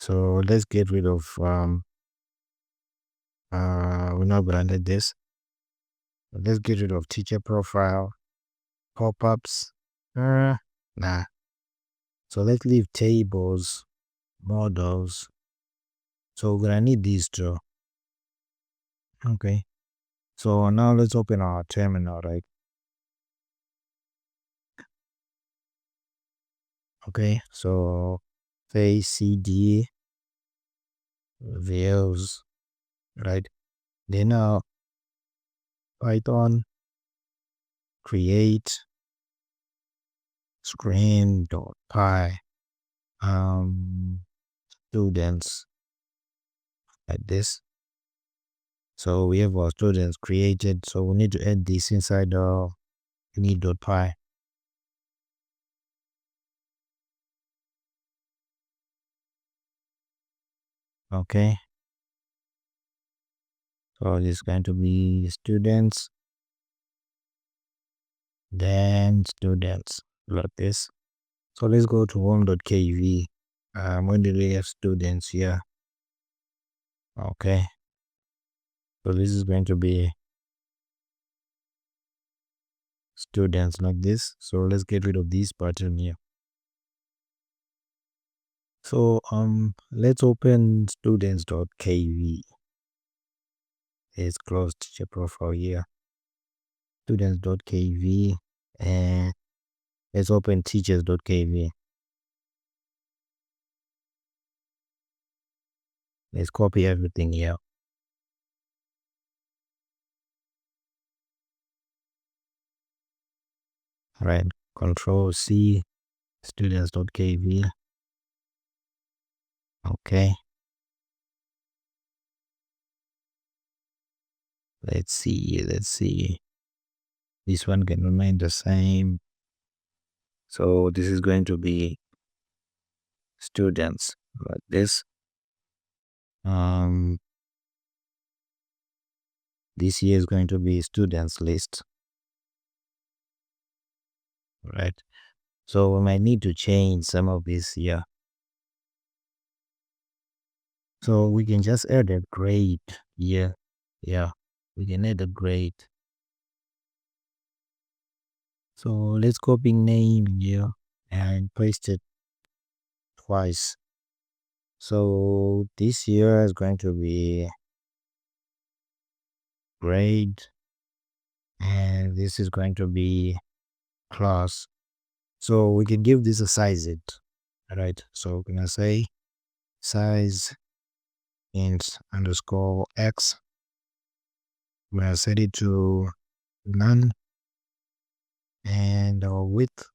So let's get rid of we're not branded this. Let's get rid of teacher profile, pop-ups. Nah. So let's leave tables, models. So we're gonna need these two. Okay. So now let's open our terminal, right? Okay. So say cd views, right? Then Python create screen.py students like this. So we have our students created. So we need to add this inside init.py. Okay. So it's going to be students, then students like this. So let's go to home.kv. When did we have students here? Okay. So this is going to be students like this. So let's get rid of this button here. So let's open students.kv. Let's close teacher profile here. Students.kv, and let's open teachers.kv. Let's copy everything here. Right, Control C, students.kv. Okay. Let's see. This one can remain the same. So this is going to be students like this. This here is going to be students list. Right. So we might need to change some of this here. So we can just add a grade here. Yeah, we can add a grade. So let's copy name here and paste it twice. So this here is going to be grade, and this is going to be class. So we can give this a size it, right? So we're gonna say size int underscore x. We're gonna set it to none, and our width,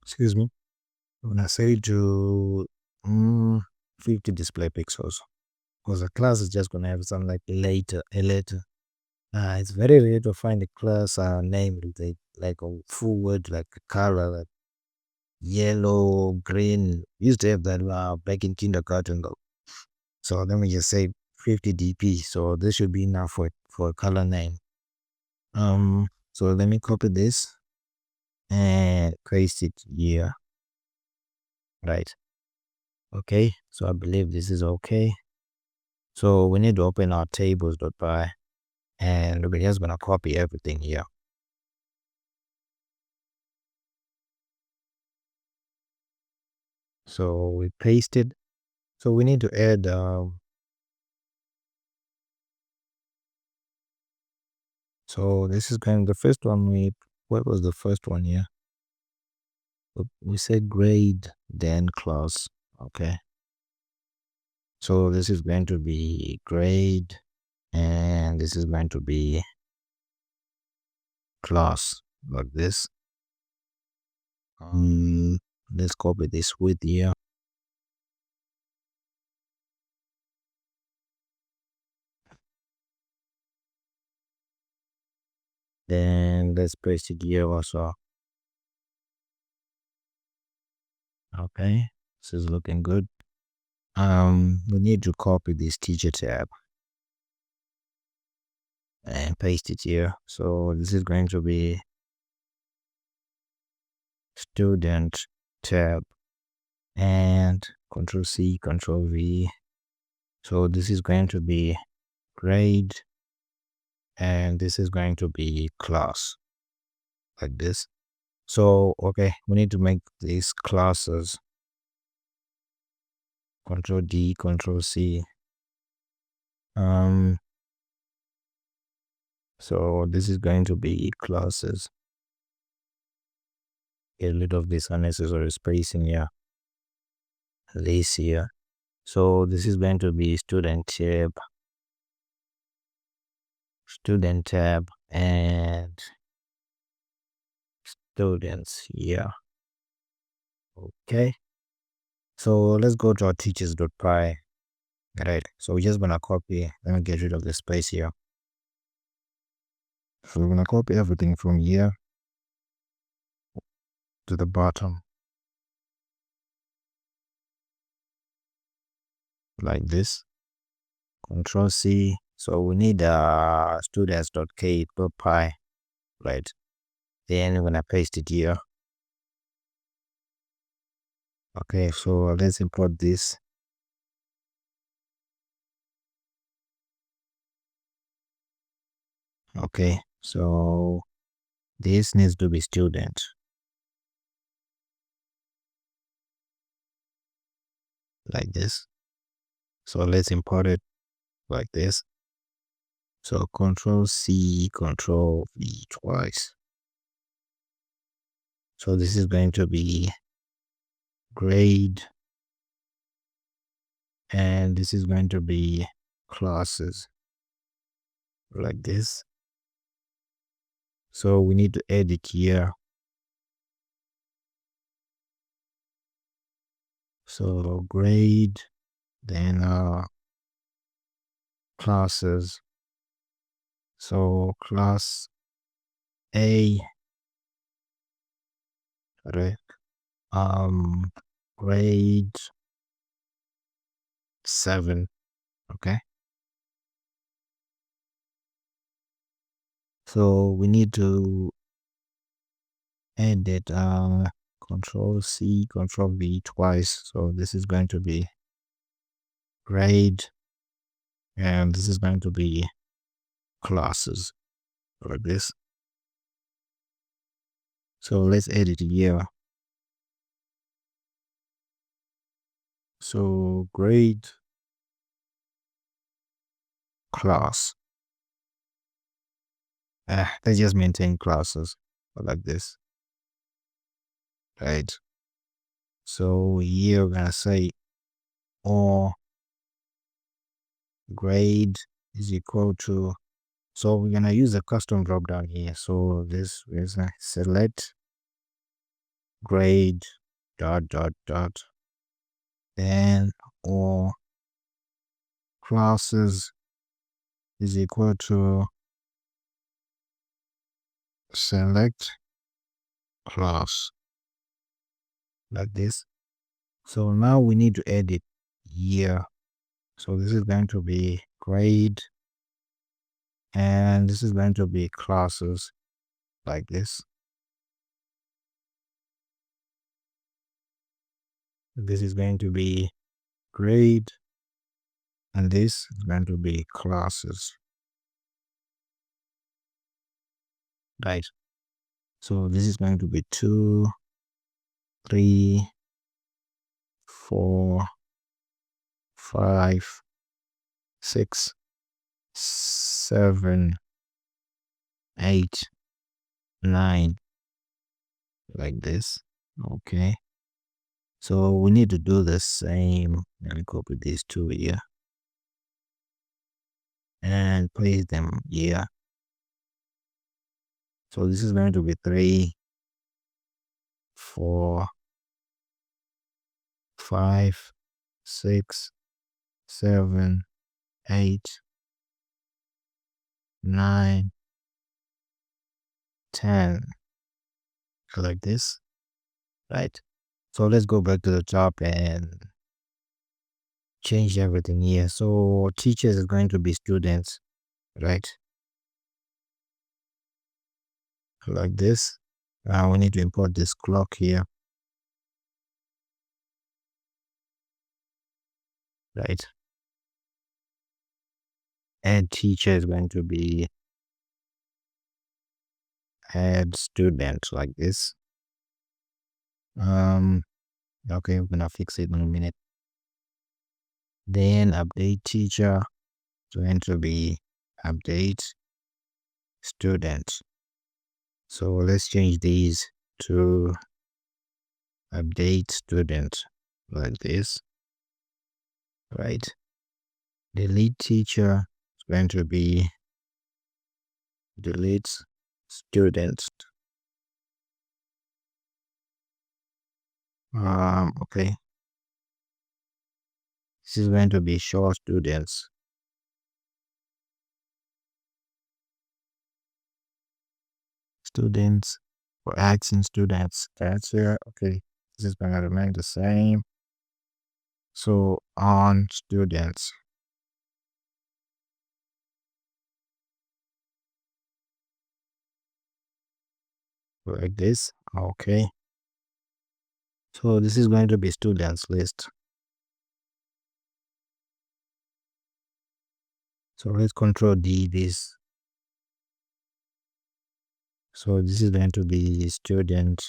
excuse me, we're gonna set it to 50 display pixels, because a class is just gonna have something like a letter. It's very rare to find a class name with like a full word, like a color, like yellow, green. We used to have that back in kindergarten though. So let me just say 50 dp. So this should be enough for a color name. So let me copy this and paste it here. Right. Okay. So I believe this is okay. So we need to open our tables.py, and we're just gonna copy everything here. So we pasted. So we need to add so this is going the first one. What was the first one here? We said grade, then class. Okay. So this is going to be grade, and this is going to be class like this. Let's copy this width here. Then let's paste it here also. Okay, this is looking good. We need to copy this teacher tab and paste it here. So this is going to be student tab, and and Control C, Control V. So this is going to be grade, and this is going to be class, like this. So okay, we need to make these classes. Control D, Control C. So this is going to be classes. Get rid of this unnecessary spacing here. This here. So this is going to be student tab, and students here. Okay. So let's go to our teachers.py. Right. So we're just gonna copy. Let me get rid of the space here. So we're gonna copy everything from here to the bottom, like this. Control C. So we need students.k.py, right? Then we're gonna paste it here. Okay, so let's import this. Okay, so this needs to be student, like this. So let's import it like this. So Control C, Control V twice. So this is going to be grade, and this is going to be classes, like this. So we need to edit here. So grade, then classes. So class A, right? Grade 7. Okay. So we need to edit Control C, Control V twice. So this is going to be grade, and this is going to be classes, like this. So let's edit it here. So grade class. Let's just maintain classes, like this, right? So here we're gonna say or grade is equal to, so we're gonna use a custom drop down here. So this is select grade dot dot dot, then or classes is equal to select class, like this. So now we need to edit here. So this is going to be grade, and this is going to be classes, like this. This is going to be grade, and this is going to be classes, right? So this is going to be 2, 3, 4, 5, 6, 7, 8, 9, like this. Okay. So we need to do the same. Let me copy these two here and place them here. So this is going to be 3, 4, 5, 6, 7, 8, 9, 10, like this, right? So let's go back to the top and change everything here. So teachers is going to be students, right? Like this. We need to import this clock here. right? Add teacher is going to be add student like this. Okay, we're gonna fix it in a minute. Then update teacher is going to be update student. So let's change these to update student like this, right? Delete teacher is going to be delete student. Okay, this is going to be show students. Students for asking students answer. Okay, this is going to remain the same. So on students like this. Okay, so this is going to be students list. So let's control D this. So this is going to be student.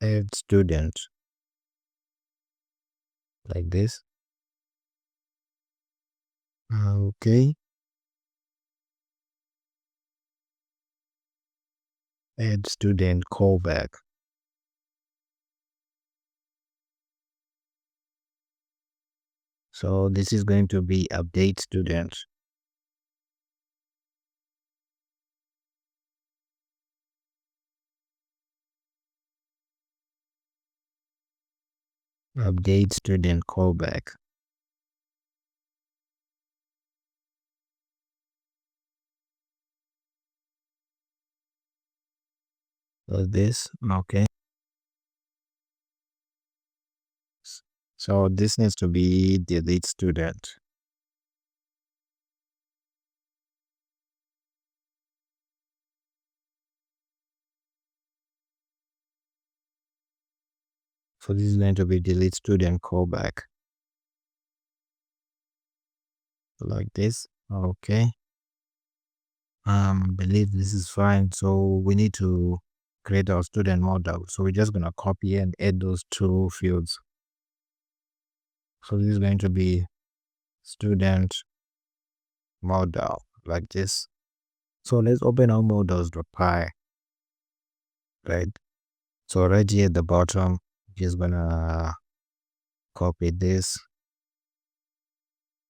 Add student like this. Okay, add student callback. So this is going to be update student. Update student callback. So this, okay. So this needs to be delete student. So this is going to be delete student callback. Like this. Okay. Believe this is fine. So we need to create our student model. So we're just gonna copy and add those two fields. So this is going to be student model like this. So let's open our models.py, right? So right here at the bottom, just gonna copy this.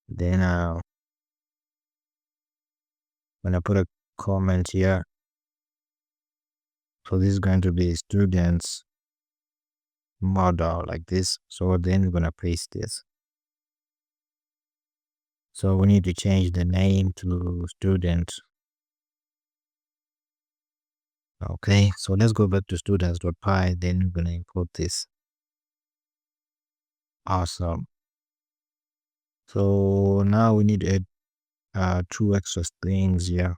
Then I'm gonna put a comment here. So this is going to be students model like this. So then we're gonna paste this. So we need to change the name to student. Okay, so let's go back to students.py. Then we're gonna import this. Awesome. So now we need to add two extra things here.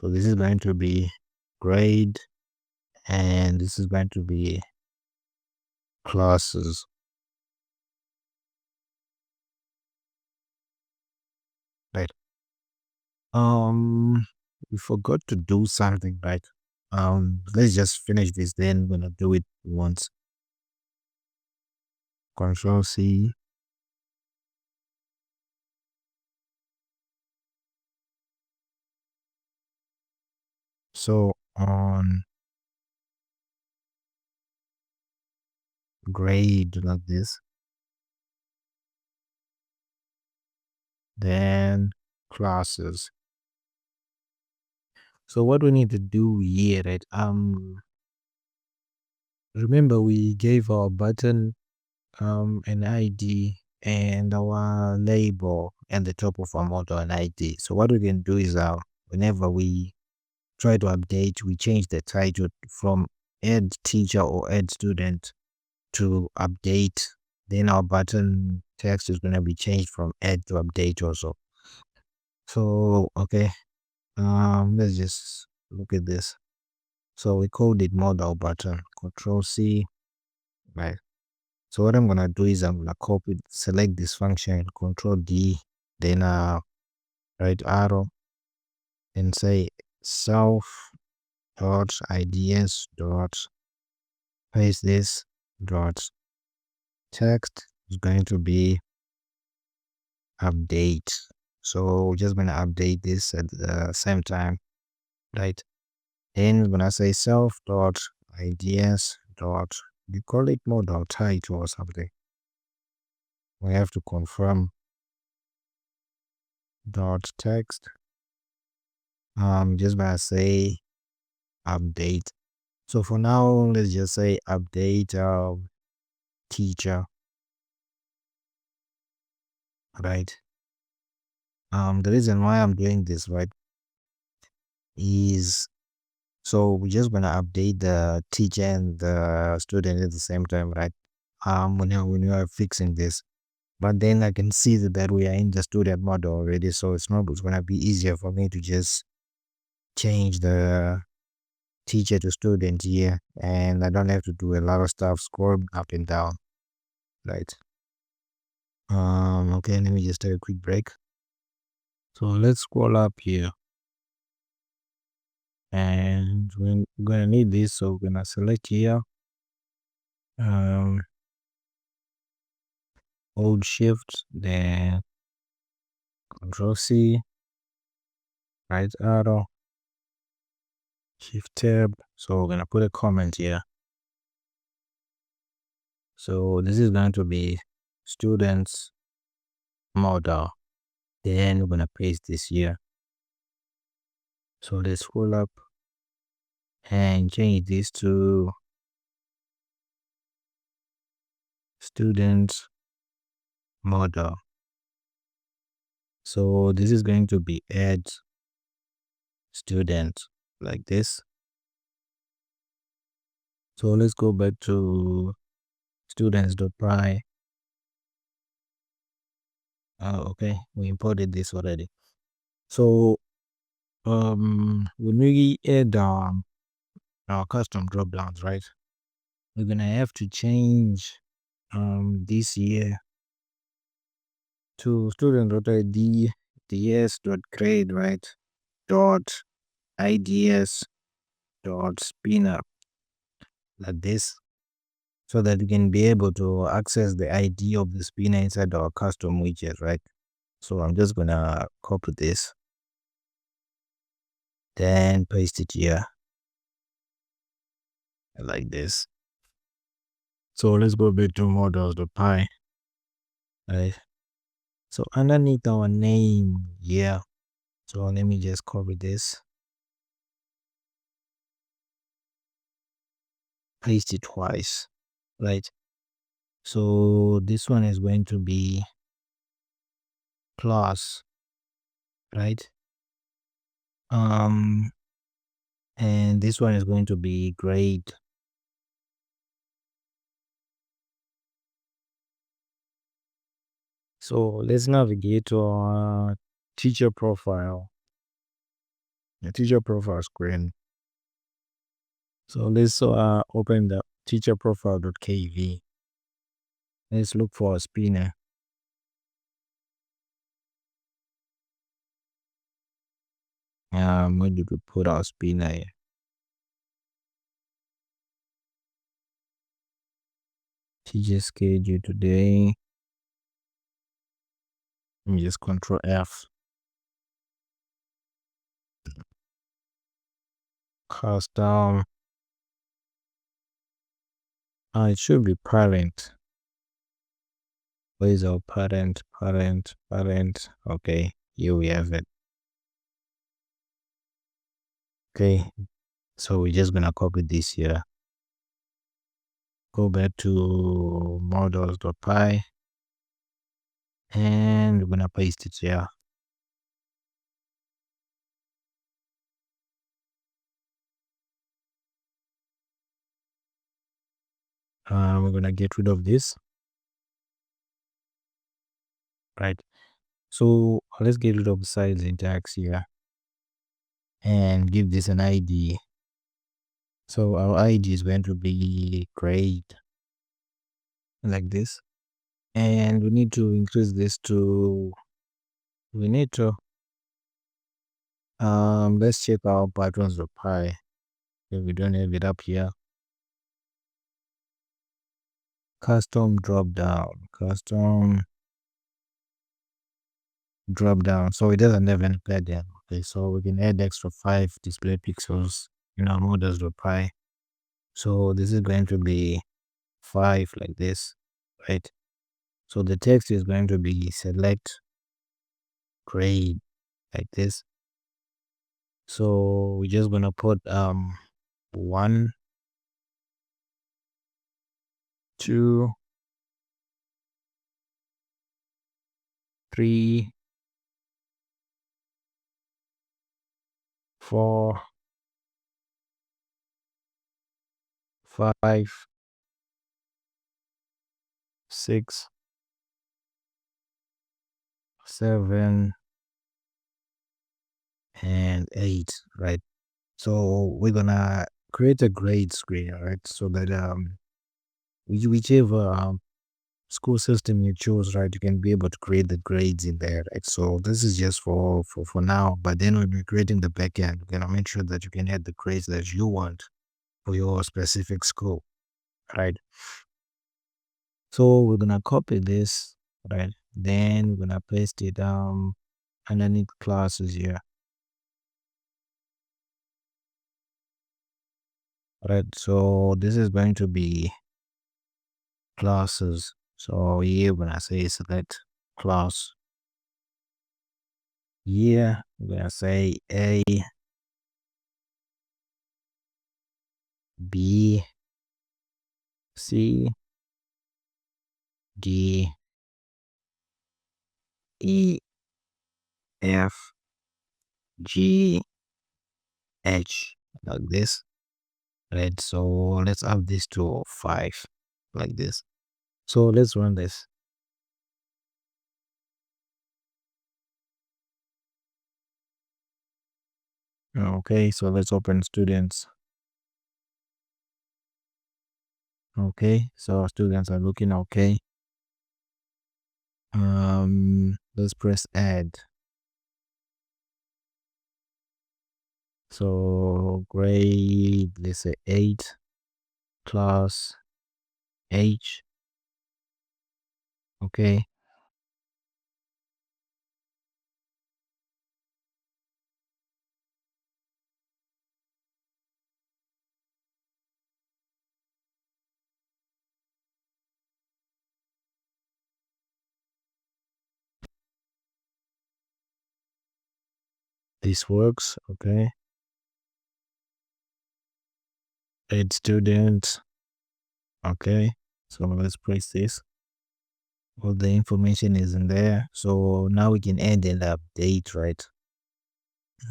So this is going to be grade, and this is going to be classes. Right. We forgot to do something, right? Let's just finish this, then we're gonna do it once. Control C. So on grade like this, then classes. So what we need to do here, right? Remember we gave our button an ID and our label and the top of our model an ID. So what we can do is whenever we try to update, we change the title from add teacher or add student to update. Then our button text is going to be changed from add to update also. So okay, let's just look at this. So we called it modal button, Control C, right? So what I'm gonna do is I'm gonna copy, select this function, Control D, then right arrow, and say self dot IDS dot paste this dot text is going to be update. So we're just gonna update this at the same time, right? Then we're gonna say self dot IDS dot, you call it modal title or something. We have to confirm dot text. Just gonna say update. So for now, let's just say update teacher, right? The reason why I'm doing this, right, is so we're just gonna update the teacher and the student at the same time, right? When you are fixing this, but then I can see that we are in the student model already, so it's gonna be easier for me to just change the teacher to student here, and I don't have to do a lot of stuff, scroll up and down, right? Okay, let me just take a quick break. So let's scroll up here, and we're gonna need this, so we're gonna select here, hold shift, then Control C, right arrow, shift tab. So we're gonna put a comment here. So this is going to be students model. Then we're gonna paste this here. So let's scroll up and change this to students model. So this is going to be add student like this. So let's go back to students.py. Okay, we imported this already. So when we add our custom drop downs, right, we're gonna have to change this here to student.id ds.grade, right, dot ids dot spinner, like this, so that we can be able to access the ID of the spinner inside our custom widget, right? So I'm just gonna copy this, then paste it here like this. So let's go back to models.py, right? So underneath our name here, so let me just copy this, paste it twice, right? So this one is going to be class, right? And this one is going to be grade. So let's navigate to our teacher profile, the teacher profile screen. So let's open the teacher profile.kv. Let's look for a spinner. Where did we put our spinner here? Teacher schedule today. Let me just Control F. Custom. It should be parent. Where is our parent? Parent. Okay, here we have it. Okay, so we're just gonna copy this here. Go back to models.py and we're gonna paste it here. We're gonna get rid of this, right? So let's get rid of the side syntax here and give this an ID. So our ID is going to be grade like this. And we need to increase this to, we need to, let's check our patrons reply. If we don't have it up here. Custom drop down. So it doesn't have any plugin. Okay, so we can add extra 5 display pixels in our models.py. So this is going to be 5 like this, right? So the text is going to be select grade like this. So we're just gonna put 1, 2, 3, 4, 5, 6, 7, and 8, right? So we're gonna create a grade screen, right? So that whichever school system you choose, right, you can be able to create the grades in there, right? So this is just for now. But then when we're creating the backend, we're gonna make sure that you can add the grades that you want for your specific school, right? So we're gonna copy this, right? Then we're gonna paste it underneath classes here, right? So this is going to be classes. So here when I say select class, here we're gonna say A, B, C, D, E, F, G, H, like this, right? So let's up this to 5 like this. So let's run this. Okay, so let's open students. Okay, so our students are looking okay. Let's press add. So grade, let's say 8, class H. Okay. This works. Okay. Add students. Okay. So let's press this. All the information is in there. So now we can add and update, right?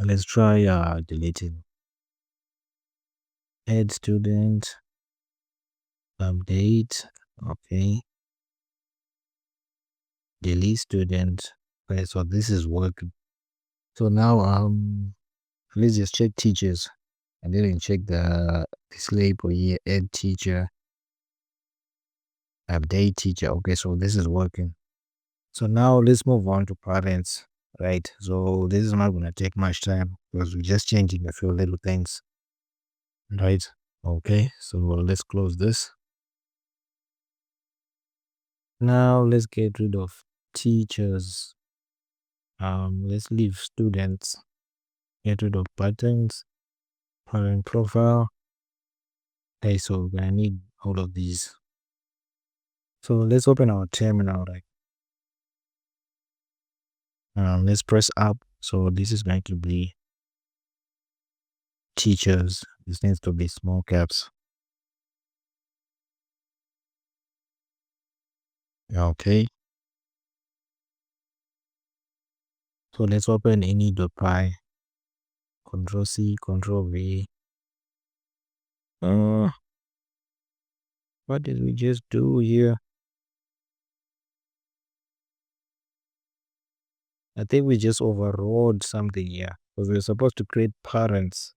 Let's try deleting. Add student. Update. Okay. Delete student. Okay, so this is working. So now let's just check teachers. I didn't check this label here. Add teacher. Update teacher. Okay, so this is working. So now let's move on to parents, right? So this is not gonna take much time because we're just changing a few little things, right? Okay, so let's close this. Now let's get rid of teachers. Let's leave students. Get rid of buttons, parent profile. Okay, so we're gonna need all of these. So let's open our terminal, right? Let's press up. So this is going to be teachers. This needs to be small caps. Okay. So let's open any.py. Control C, Control V. What did we just do here? I think we just overrode something here because we're supposed to create parents.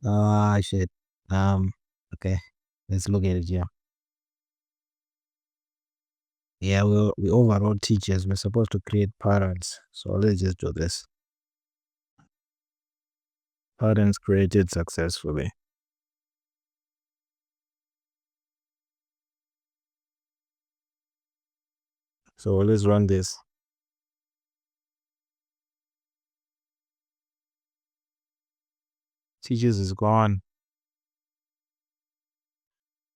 Ah, shit. Okay. Let's look at it here. Yeah, we overrode teachers. We're supposed to create parents. So let's just do this. Parents created successfully. So let's run this. Teachers is gone.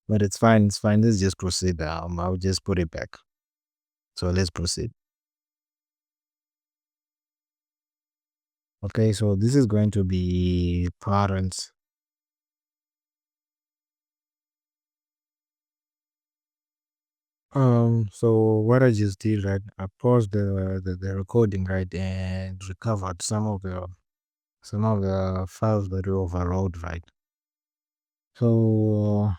But it's fine. It's fine. Let's just proceed. I'll just put it back. So let's proceed. Okay, so this is going to be parents. So what I just did, right? I paused the recording, right, and recovered some of the files that were overrode, right? So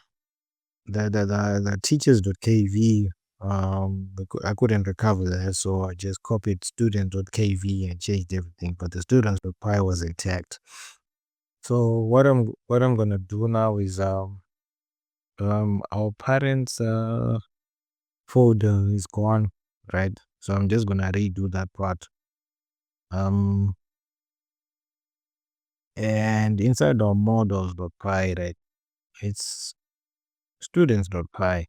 the teachers.kv, I couldn't recover that, so I just copied student.kv and changed everything, but the students.py was intact. So what I'm gonna do now is our parents folder is gone, right? So I'm just gonna redo that part. Um and inside our models.py, right? It's students.py.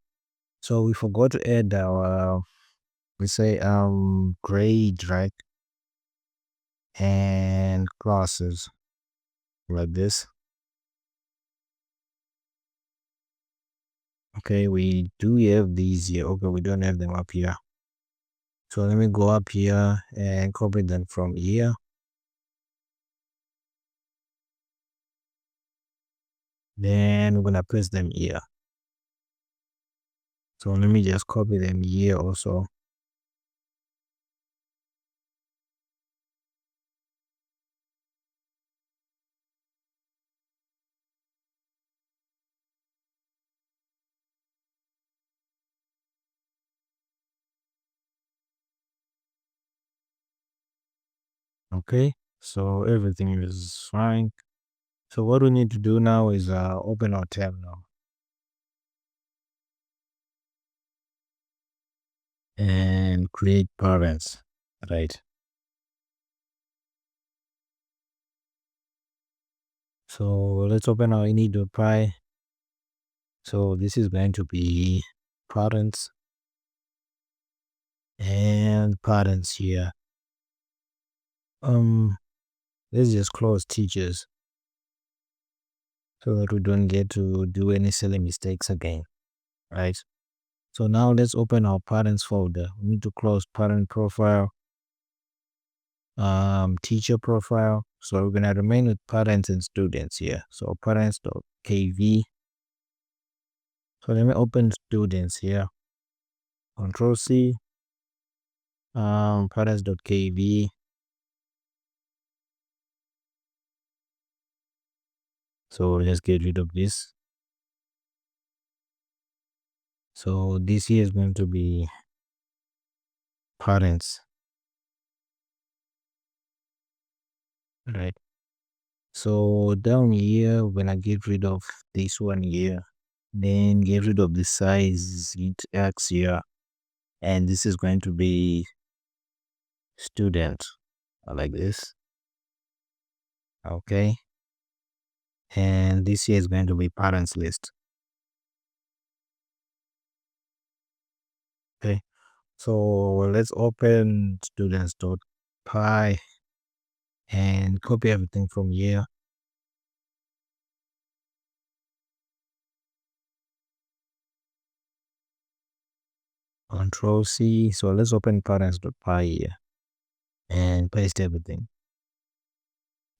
So we forgot to add our we say grade, right? And classes like this. Okay, we do have these here. Okay, we don't have them up here. So let me go up here and copy them from here. Then we're gonna paste them here. So let me just copy them here also. Okay, so everything is fine. So what we need to do now is open our terminal and create parents, right? So let's open our ini.py. So this is going to be parents and parents here. Let's just close teachers so that we don't get to do any silly mistakes again, right? So now let's open our parents folder. We need to close parent profile, teacher profile. So we're gonna remain with parents and students here. So parents.kv. So let me open students here. Control C. Parents.kv. So let's get rid of this. So this here is going to be parents, right? So down here, we're gonna get rid of this one here. Then get rid of the size int x here. And this is going to be student, like this. Okay. And this here is going to be parents list. Okay. So let's open students.py and copy everything from here. Control C. So let's open parents.py here and paste everything.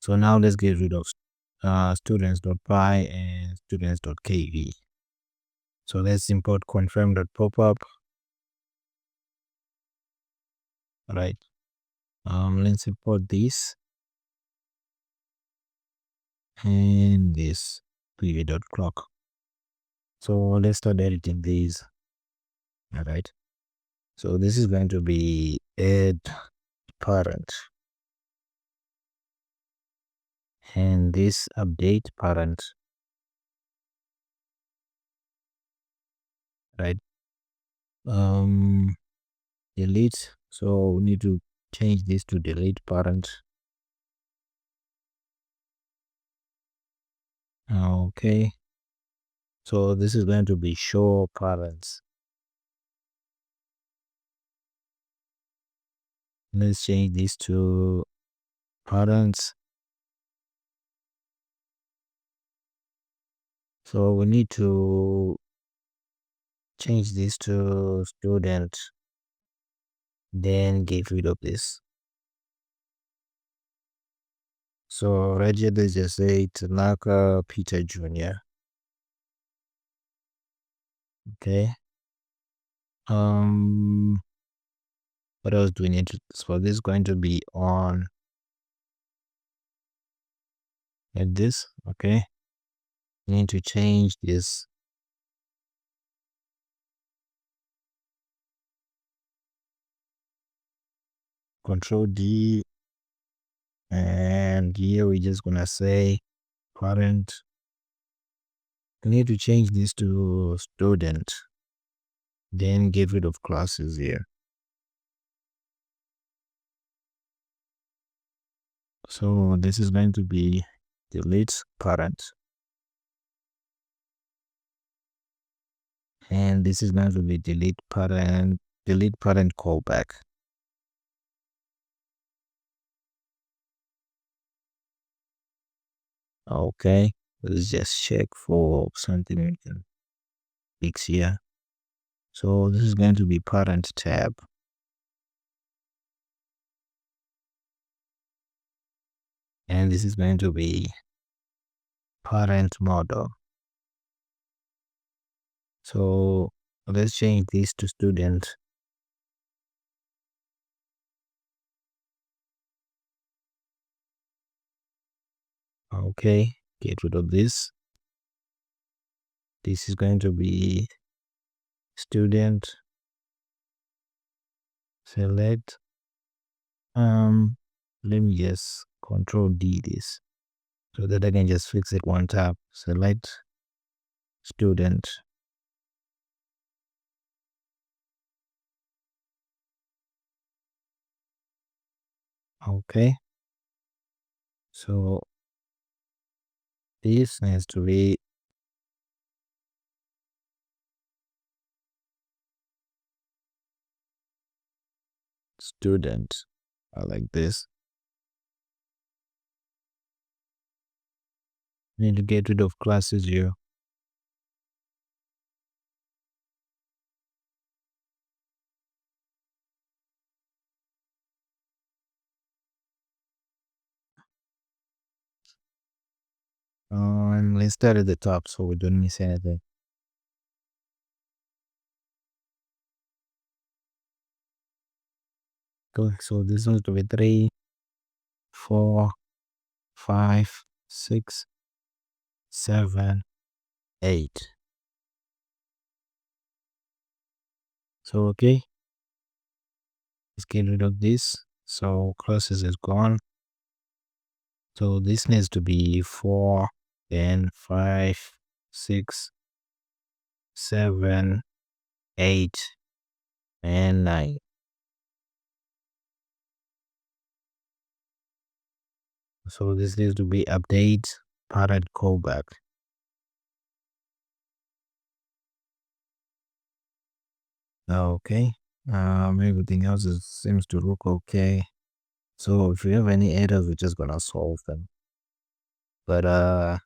So now let's get rid of students.py and students.kv. So let's import confirm.popup. Right. Let's import this and this preview.clock. So let's start editing these. All right. So this is going to be add parent, and this update parent, right? Delete. So we need to change this to delete parent. Okay. So this is going to be show parents. Let's change this to parents. So we need to change this to student, then get rid of this. So right here, let's just say Tanaka Peter Jr. Okay. What else do we need to? So this is going to be on like this. Okay. We need to change this. Control D, and here we're just gonna say parent. We need to change this to student, then get rid of classes here. So this is going to be delete parent, and this is going to be delete parent callback. Okay, let's just check for something we can fix here. So this is going to be parent tab, and this is going to be parent model. So let's change this to student. Okay, get rid of this. This is going to be student. Select. Let me just control D this so that I can just fix it one tap. Select student. Okay. So this needs to be student. I like this. Need to get rid of classes here. And let's start at the top so we don't miss anything. Cool. So this one's to be 3, 4, 5, 6, 7, 8. So okay, let's get rid of this. So classes is gone. So this needs to be 4, then 5, 6, 7, 8, and 9. So this needs to be update parent callback. Okay. Everything else seems to look okay. So if you have any errors, we're just gonna solve them. But I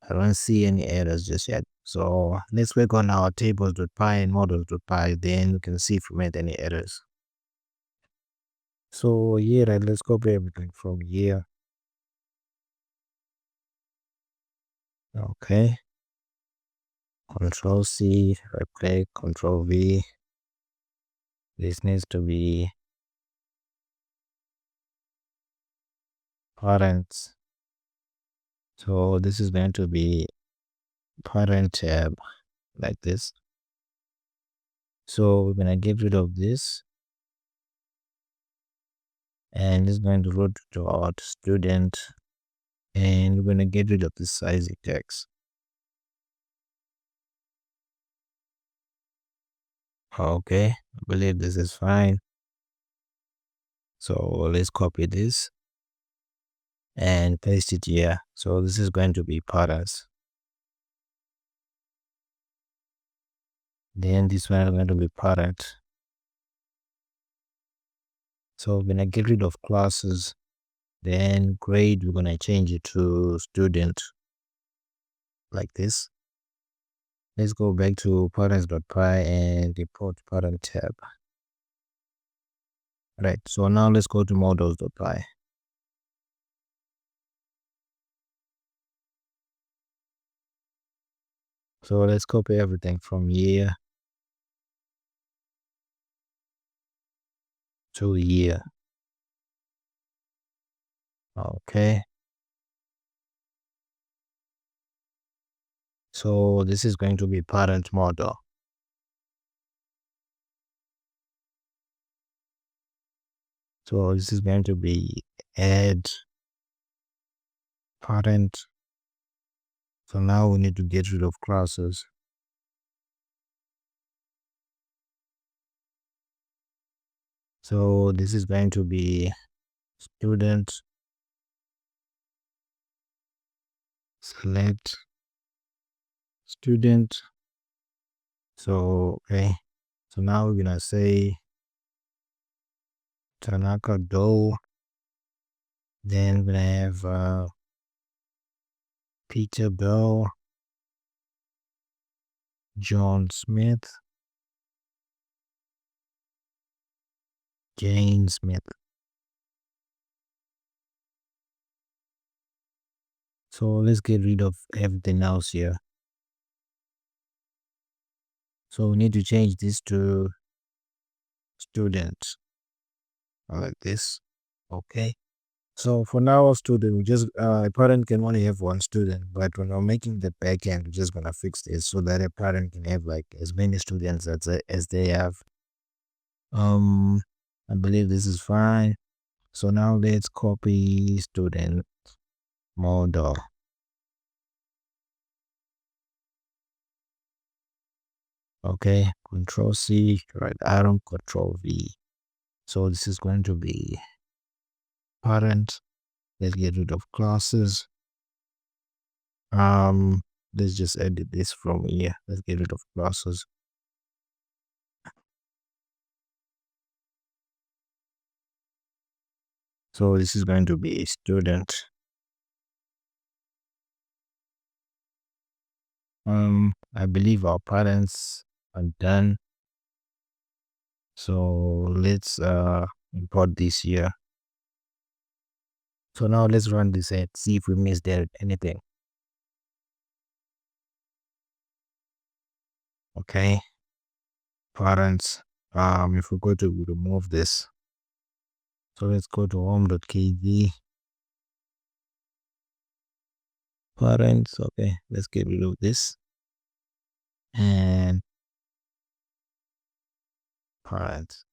don't see any errors just yet. So let's work on our tables.py and models.py. Then you can see if we made any errors. So here, right, let's copy everything from here. Okay. Control C, right click, Control V. This needs to be parents. So this is going to be parent tab like this. So we're gonna get rid of this, and it's going to route to our student, and we're gonna get rid of the sizing text. Okay, I believe this is fine. So let's copy this and paste it here. So this is going to be patterns. Then this one is going to be parent. So we're gonna get rid of classes. Then grade, we're gonna change it to student, like this. Let's go back to parents.py and import parent tab. Right, so now let's go to models.py. So let's copy everything from here to here. Okay. So this is going to be parent model. So this is going to be add parent. So now we need to get rid of classes. So this is going to be student, select student. So okay, so now we're gonna say Tanaka Doe. Then we're gonna have Peter Bell, John Smith, Jane Smith. So let's get rid of everything else here. So we need to change this to student, like this. Okay. So for now, a student, we just a parent can only have one student, but when we're making the backend, we're just gonna fix this so that a parent can have like as many students as they have. I believe this is fine. So now let's copy student model. Okay, Control C, right arrow, Control V. So this is going to be parent. Let's get rid of classes. Let's just edit this from here. Let's get rid of classes. So this is going to be student. I believe our parents are done. So let's import this here. So now let's run this and see if we missed anything. Okay, parents. If we go to remove this, so let's go to home.kv parents. Okay, let's get rid of this and parents.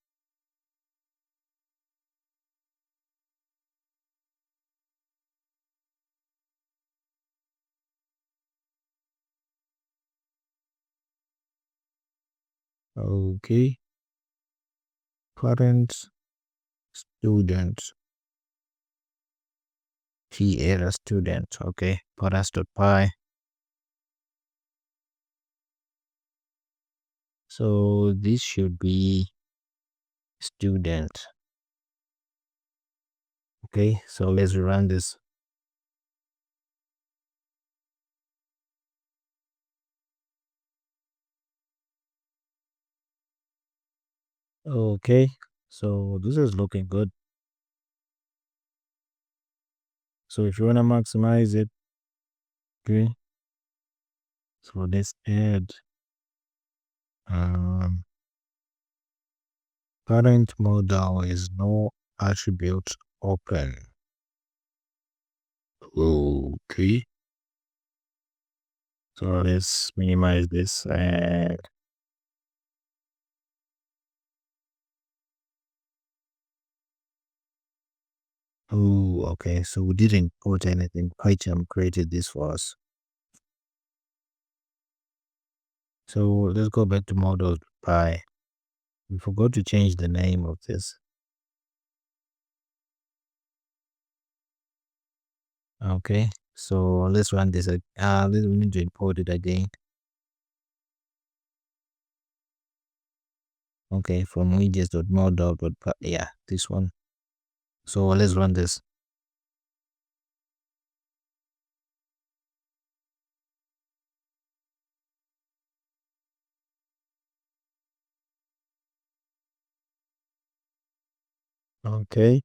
Okay, parents, students. He is a student. Okay, parents.py. So this should be student. Okay, so let's run this. Okay, so this is looking good. So if you want to maximize it, okay, so let's add current model is no attribute open. Okay, so let's minimize this and Oh, okay. So we didn't put anything. PyCharm created this for us. So let's go back to model.py. We forgot to change the name of this. Okay. So let's run this. We need to import it again. Okay, from widgets.model.py. Yeah, this one. So let's run this. Okay.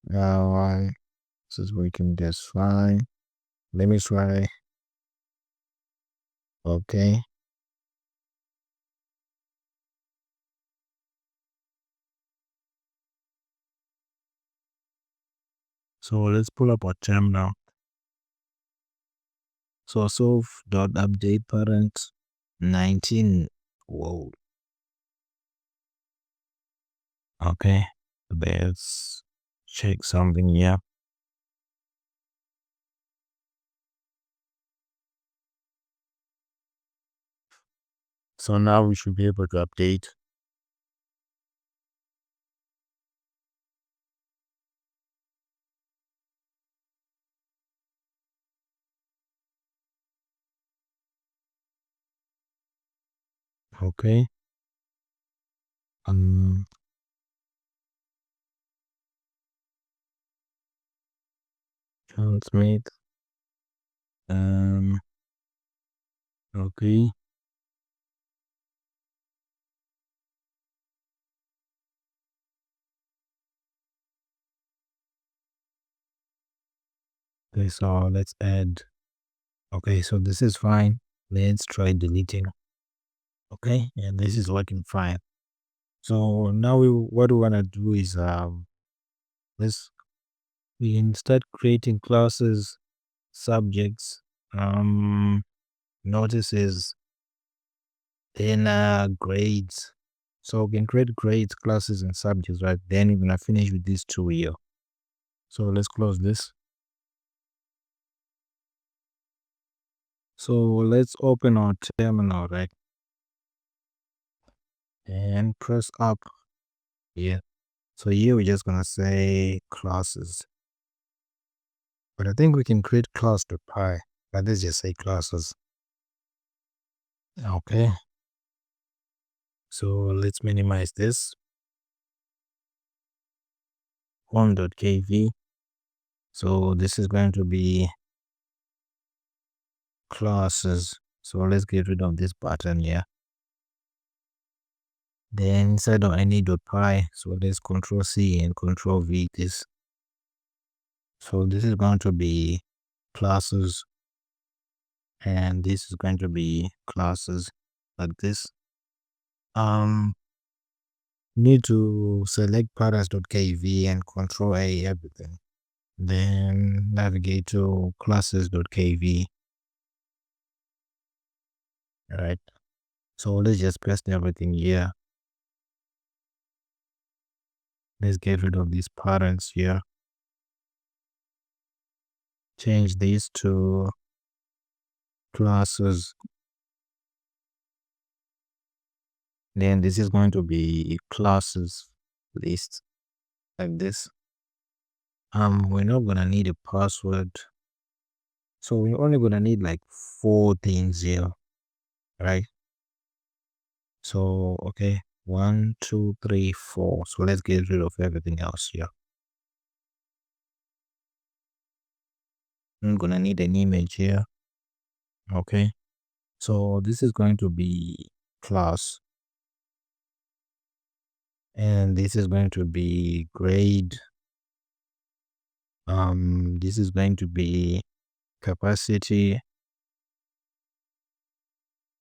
Now this is working just fine. Let me try. Okay. So let's pull up our terminal. So solve.update parent 19. Whoa. Okay. Let's check something here. So now we should be able to update. Okay. Transmit. Okay. Okay, so let's add. Okay, so this is fine. Let's try deleting. Okay, and this is working fine. So now what we wanna do is let's we can start creating classes, subjects, notices, then grades. So we can create grades, classes, and subjects, right? Then we're gonna finish with these two here. So let's close this. So let's open our terminal, right? And press up here. So here we're just gonna say classes. But I think we can create class.py. But let's just say classes. Okay. So let's minimize this. Home.kv. So this is going to be classes. So let's get rid of this button here. Then inside of any.py, so let's control C and control V this. So this is going to be classes, and this is going to be classes like this. Need to select paras.kv and control A everything. Then navigate to classes.kv. All right. So let's just paste everything here. Let's get rid of these patterns here. Change these to classes. Then this is going to be classes list like this. We're not gonna need a password. So we're only gonna need like 4 things here, right? So okay, 1, 2, 3, 4. So let's get rid of everything else here. I'm gonna need an image here. Okay. So this is going to be class. And this is going to be grade. This is going to be capacity.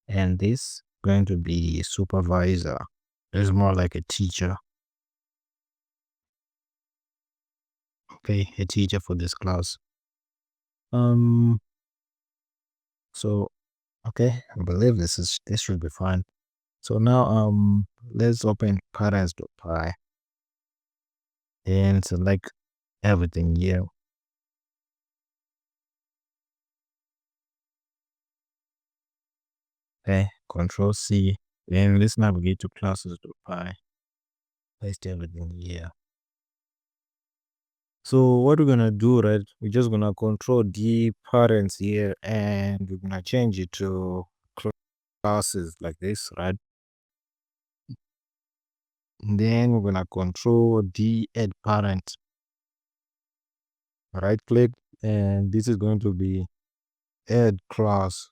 And this going to be supervisor. It's more like a teacher. Okay, a teacher for this class. So okay, I believe this should be fine. So now let's open parents.py and select everything here. Okay, Control C. Then let's navigate to classes.py. Paste everything here. So what we're gonna do, right? We're just gonna control D parents here, and we're gonna change it to classes like this, right? And then we're gonna control D add parent. Right click, and this is going to be add class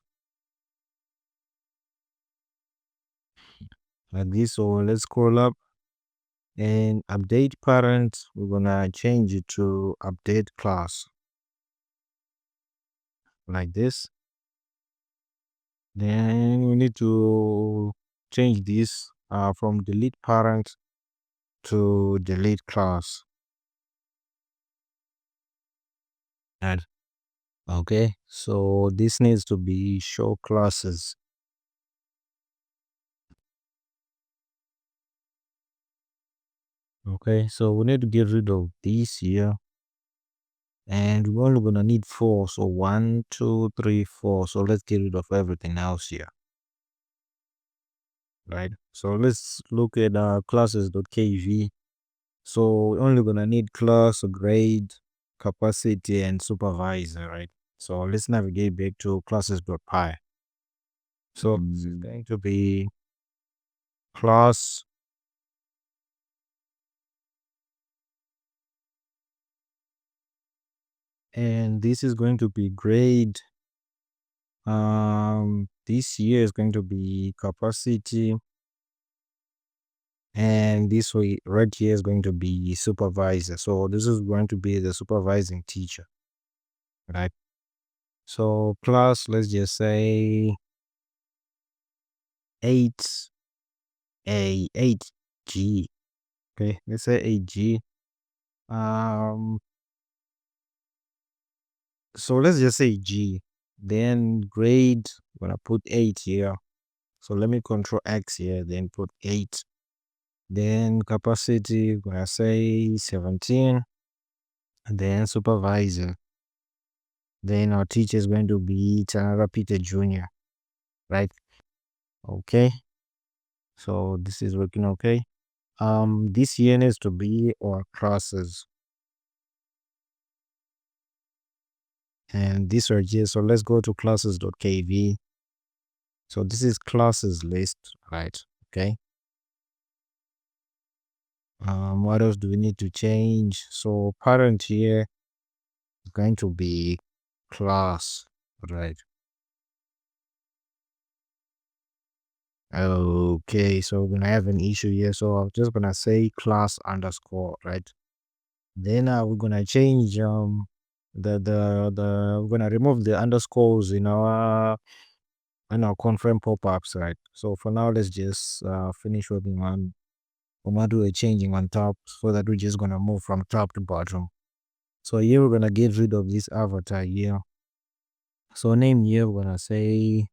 like this. So let's scroll up and update parent. We're gonna change it to update class like this. Then we need to change this from delete parent to delete class. And okay, so this needs to be show classes. Okay, so we need to get rid of this here, and we're only gonna need 4. So 1, 2, 3, 4. So let's get rid of everything else here. Right, so let's look at classes.kv. So we're only gonna need class, grade, capacity, and supervisor, right? So let's navigate back to classes.py. So this is going to be class, and this is going to be grade. This year is going to be capacity, and this way right here is going to be supervisor. So this is going to be the supervising teacher, right? So class, let's just say 8G. Okay, let's say 8G. So let's just say G. Then grade, I'm gonna put 8 here. So let me control X here, then put 8. Then capacity, gonna say 17. And then supervisor. Then our teacher is going to be Tanara Peter Jr. Right? Okay. So this is working okay. This here needs to be our classes. And this right here. So let's go to classes.kv. So this is classes list, right? Okay. What else do we need to change? So parent here is going to be class, right? Okay, so we're gonna have an issue here. So I'm just gonna say class underscore, right? Then we're gonna change we're gonna remove the underscores in our confirm pop-ups, right? So for now, let's just finish working on. We're gonna do a changing on top so that we're just gonna move from top to bottom. So here we're gonna get rid of this avatar here. So name here we're gonna say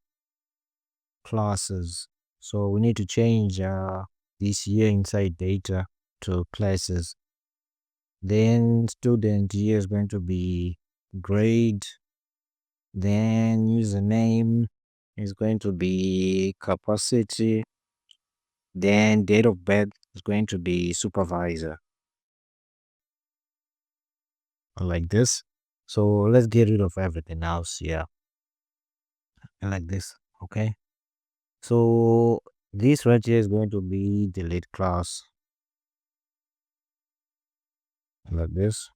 classes. So we need to change this here inside data to classes. Then student here is going to be grade. Then username is going to be capacity. Then date of birth is going to be supervisor. Like this. So let's get rid of everything else here. And like this. Okay. So this right here is going to be delete class. Like this.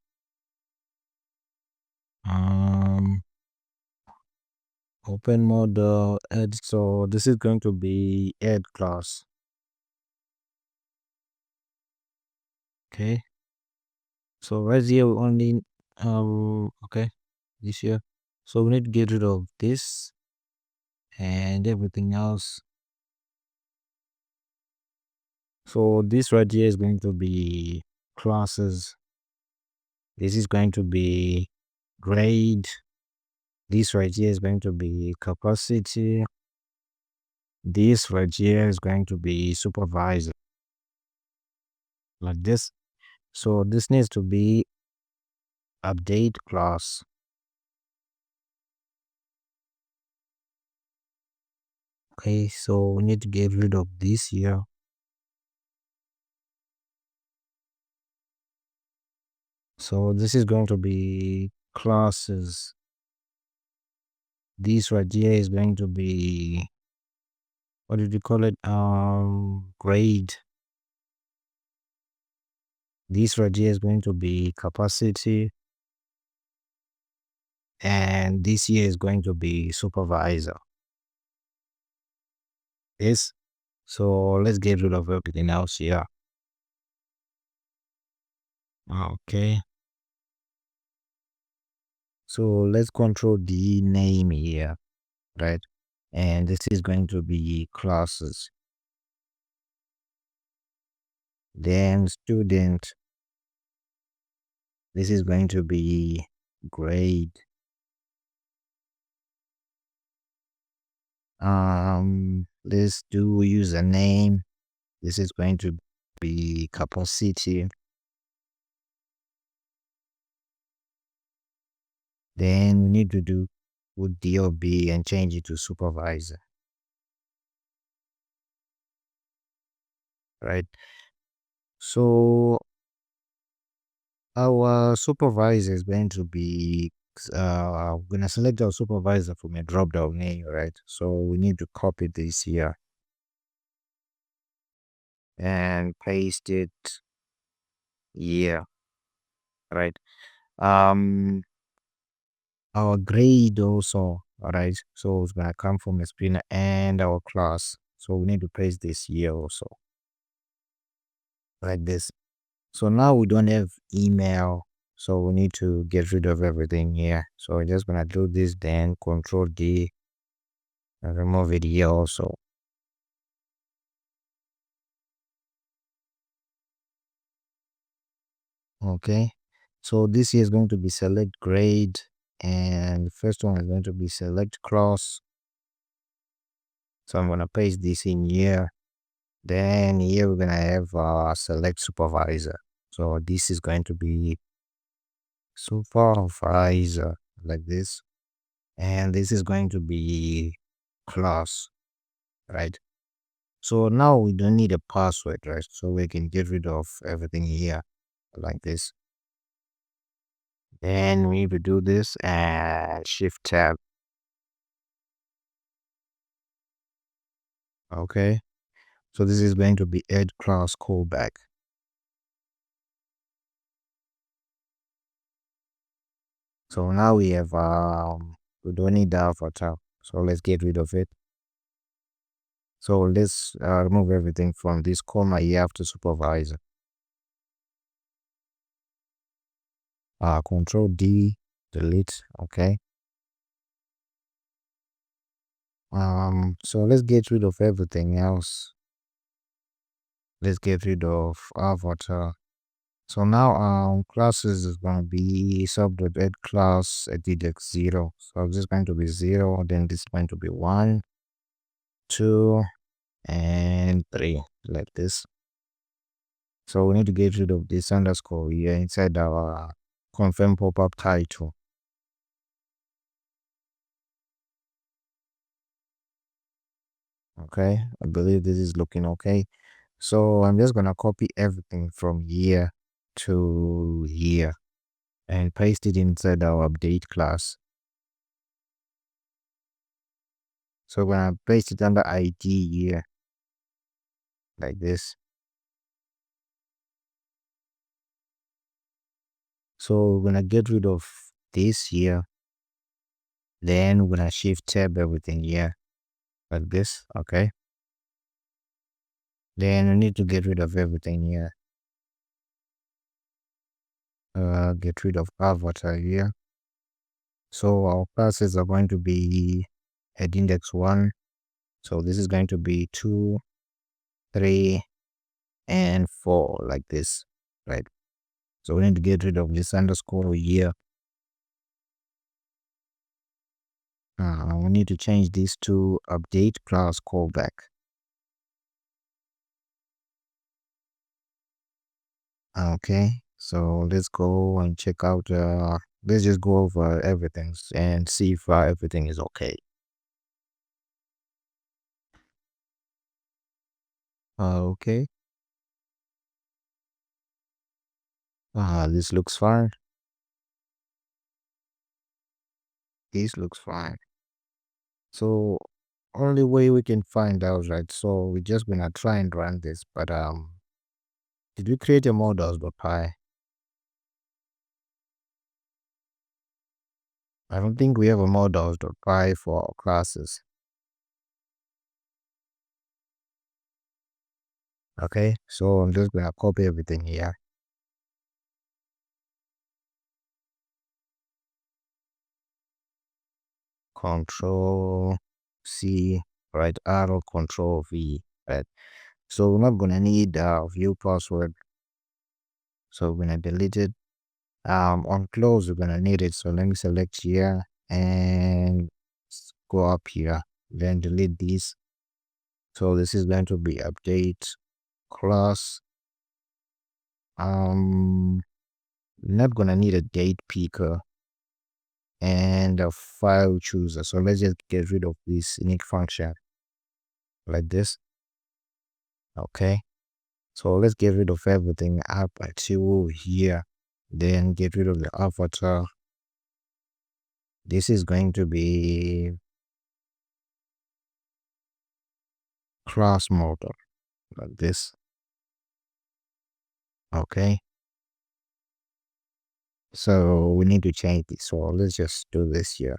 Open model add. So this is going to be add class. Okay. So right here we only okay, this here. So we need to get rid of this and everything else. So this right here is going to be classes. This is going to be grade. This right here is going to be capacity. This right here is going to be supervisor. Like this. So this needs to be update class. Okay, so we need to get rid of this here. So this is going to be classes. This right here is going to be, what did you call it? Grade. This right here is going to be capacity. And this here is going to be supervisor. Yes. So let's get rid of everything else here. Okay. So let's control the name here, right? And this is going to be classes. Then student, this is going to be grade. Let's do username. This is going to be capacity. Then we need to do with DOB and change it to supervisor, right? So our supervisor is going to be, we're going to select our supervisor from a drop down name, right? So we need to copy this here and paste it here, right? Our grade also, all right? So it's gonna come from the screen and our class. So we need to paste this here also, like this. So now we don't have email, so we need to get rid of everything here. So we're just gonna do this, then Control D and remove it here also. Okay, so this here is going to be select grade, and the first one is going to be select cross. So I'm gonna paste this in here. Then here we're gonna have select supervisor. So this is going to be supervisor, like this, and this is going to be class, right? So now we don't need a password, right? So we can get rid of everything here like this. Then we need to do this and shift tab. Okay. So this is going to be add class callback. So now we have we don't need the avatar. So let's get rid of it. So let's remove everything from this comma here after supervisor. Control D, delete. Okay. So let's get rid of everything else. Let's get rid of avatar. So now classes is gonna be sub.add class at index 0. So this is going to be 0, then this is going to be 1, 2, and 3, like this. So we need to get rid of this underscore here inside our confirm pop-up title. Okay, I believe this is looking okay. So I'm just gonna copy everything from here to here and paste it inside our update class. So we're gonna paste it under ID here, like this. So we're gonna get rid of this here. Then we're gonna shift tab everything here, like this. Okay. Then we need to get rid of everything here. Get rid of avatar here. So our classes are going to be at index 1. So this is going to be 2, 3, and 4, like this, right? So we need to get rid of this underscore here. We need to change this to update class callback. Okay, so let's go and check out. Let's just go over everything and see if everything is okay. Okay. This looks fine. This looks fine. So only way we can find out, right? So we're just gonna try and run this, but did we create a models.py? I don't think we have a models.py for our classes. Okay, so I'm just gonna copy everything here. Control C, right arrow, Control V, right? So we're not gonna need view password. So we're gonna delete it. On close, we're gonna need it. So let me select here and go up here, then delete this. So this is going to be update class. Not gonna need a date picker and a file chooser. So let's just get rid of this init function like this. Okay. So let's get rid of everything up until here. Then get rid of the avatar. This is going to be class model like this. Okay. So we need to change this. So let's just do this here.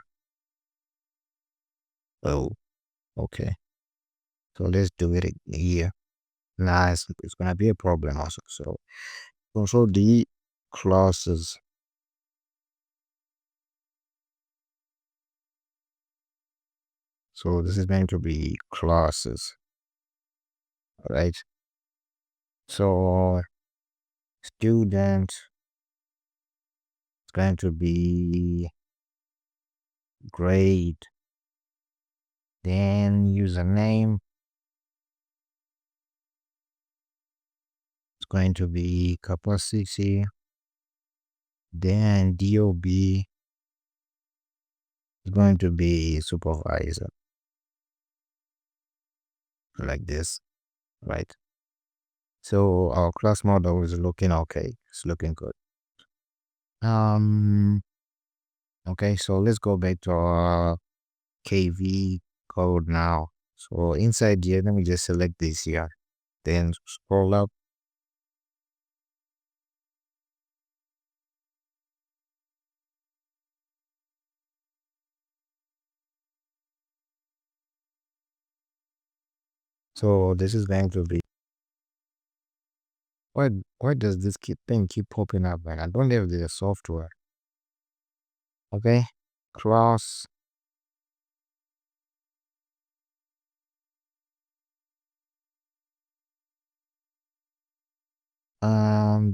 Oh, okay. So let's do it here. Nice. It's gonna be a problem also. So control D classes. So this is going to be classes. All right. So student is going to be grade. Then username is going to be capacity. Then DOB is going to be supervisor. Like this, right? So our class model is looking okay. It's looking good. Okay, so let's go back to our KV code now. So inside here, let me just select this here. Then scroll up. So this is going to be why does this thing keep popping up, man? I don't have the software. Okay, class.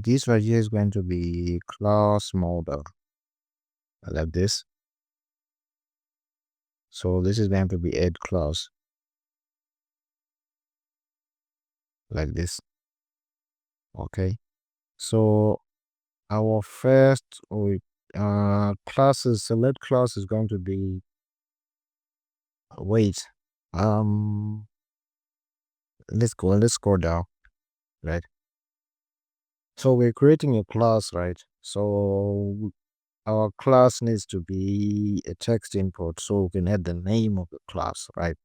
This right here is going to be class model. I like this. So this is going to be add class. Like this. Okay. So our first classes select class is going to be wait. Um let's go down, right? So we're creating a class, right? So our class needs to be a text input so we can add the name of the class, right?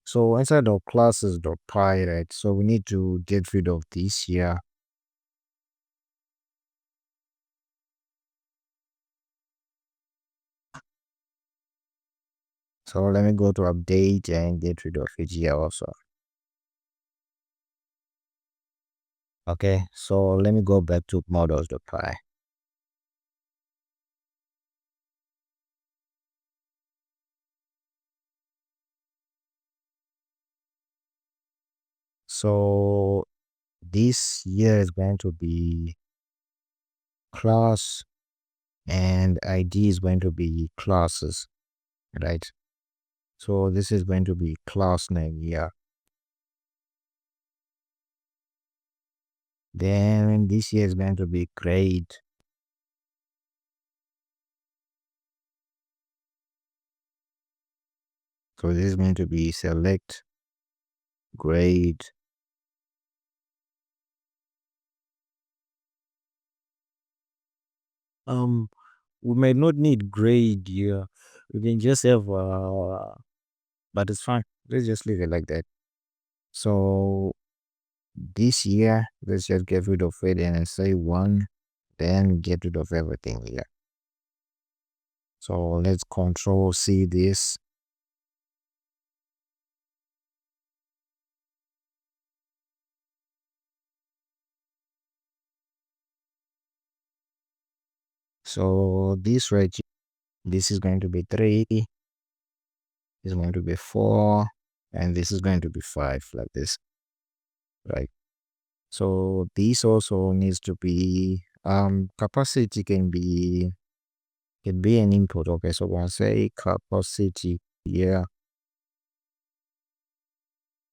So inside of classes.py, right? So we need to get rid of this here. So let me go to update and get rid of it here also. Okay, so let me go back to models.py. So this here is going to be class and ID is going to be classes, right? So this is going to be class name here. Then this here is going to be grade. So this is going to be select grade. We might not need grade here. We can just have but it's fine. Let's just leave it like that. So this year, let's just get rid of it and say 1, then get rid of everything here. So let's control C this. So this right here, this is going to be 3, this is going to be 4, and this is going to be 5, like this, right? So this also needs to be capacity can be an input. Okay, so we'll say capacity here.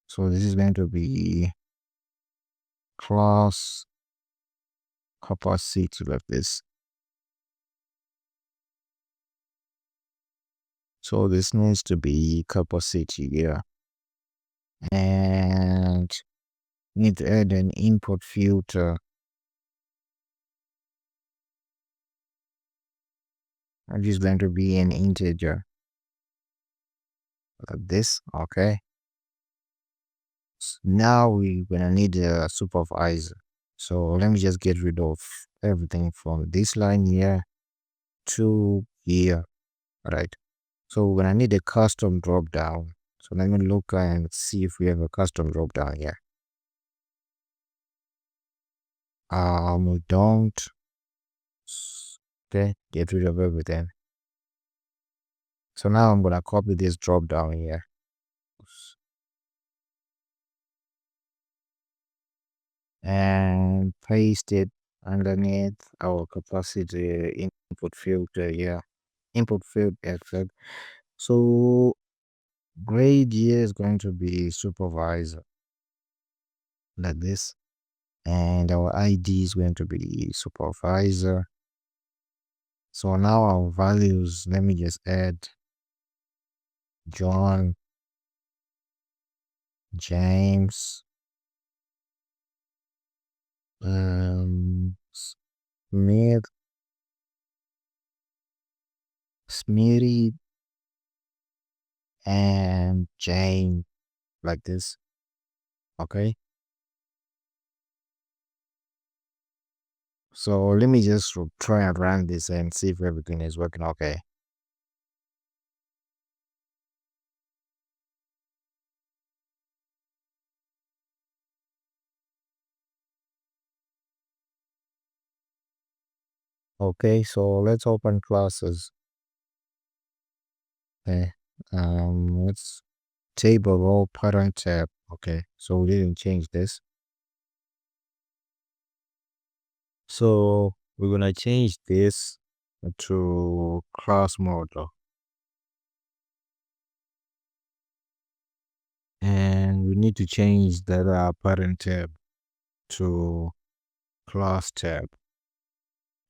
So this is going to be class capacity, like this. So this needs to be capacity here, and need to add an input filter, which is going to be an integer, like this. Okay, now we're gonna need a supervisor. So let me just get rid of everything from this line here to here, right? So we're gonna need a custom drop down. So let me look and see if we have a custom drop down here. We don't. Okay, get rid of everything. So now I'm gonna copy this drop down here and paste it underneath our capacity input filter here. Input field effect. So grade here is going to be supervisor, like this, and our ID is going to be supervisor. So now our values, let me just add John, James, Smith, Smitty, and Jane, like this. Okay, so let me just try and run this and see if everything is working okay. Okay, so let's open classes. Okay, let's table role parent tab. Okay, so we didn't change this. So we're gonna change this to class model, and we need to change that parent tab to class tab.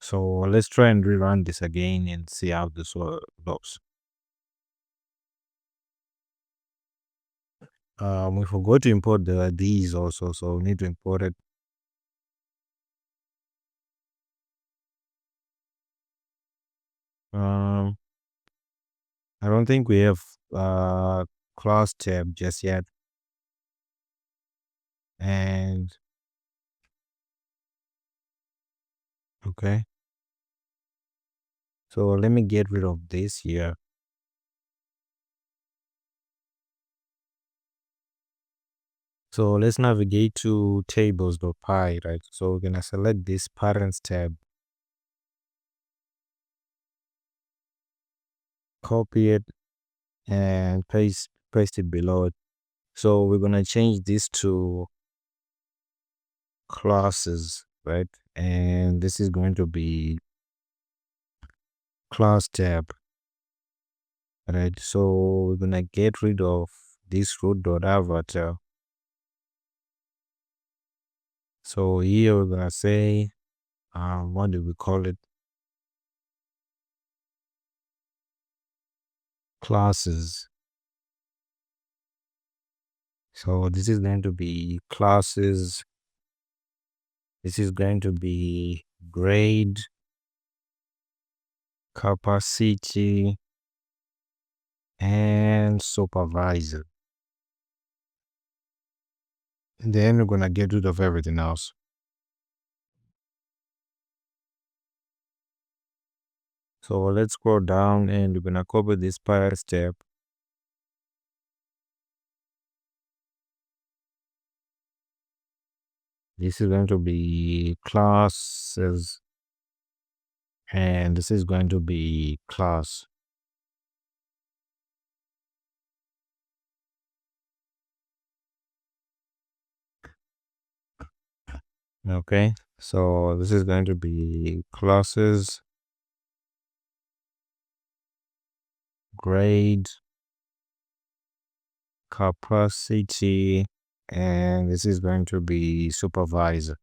So let's try and rerun this again and see how this looks. We forgot to import these also, so we need to import it. Um, I don't think we have class tab just yet, and okay. So let me get rid of this here. So let's navigate to tables.py, right? So we're gonna select this parents tab, copy it, and paste it below it. So we're gonna change this to classes, right? And this is going to be class tab, right? So we're gonna get rid of this root.avatar. So here we're gonna say, what do we call it? Classes. So this is going to be classes. This is going to be grade, capacity, and supervisor. And then we're gonna get rid of everything else. So let's scroll down and we're gonna cover this prior step. This is going to be classes, and this is going to be class. Okay, so this is going to be classes, grade, capacity, and this is going to be supervisor.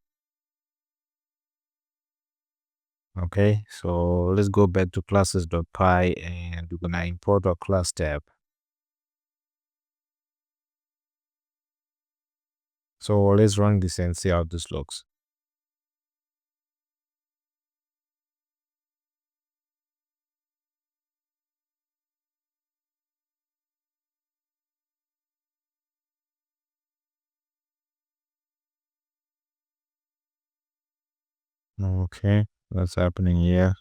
Okay, so let's go back to classes.py and we're gonna import our class tab. So let's run this and see how this looks. Okay, what's happening here?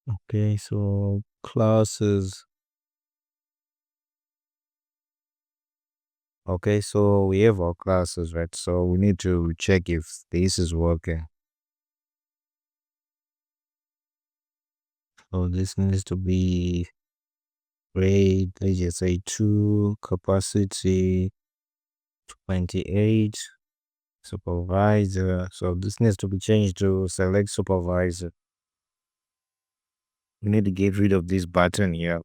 Okay, so classes. Okay, so we have our classes, right? So we need to check if this is working. So this needs to be grade, let's just say 2, capacity 28, supervisor. So this needs to be changed to select supervisor. We need to get rid of this button here.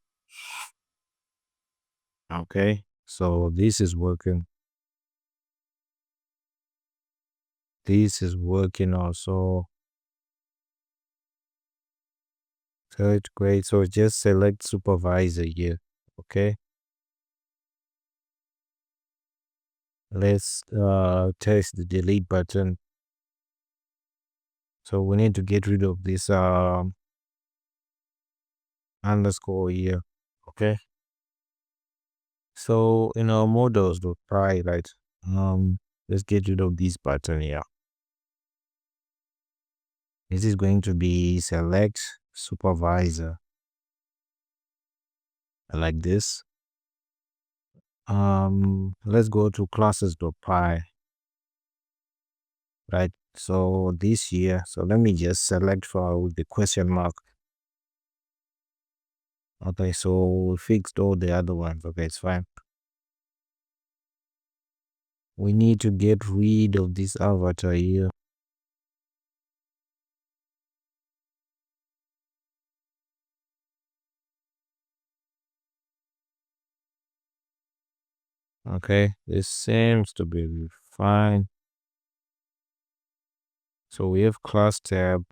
Okay, so this is working. This is working also. Third grade. So just select supervisor here. Okay. Let's test the delete button. So we need to get rid of this underscore here. Okay. So in our models, we'll try, right? Let's get rid of this button here. This is going to be select supervisor, like this. Let's go to classes.py, right? So this here, so let me just select for with the question mark. Okay, so we fixed all the other ones. Okay, it's fine. We need to get rid of this avatar here. Okay, this seems to be fine. So we have class tab.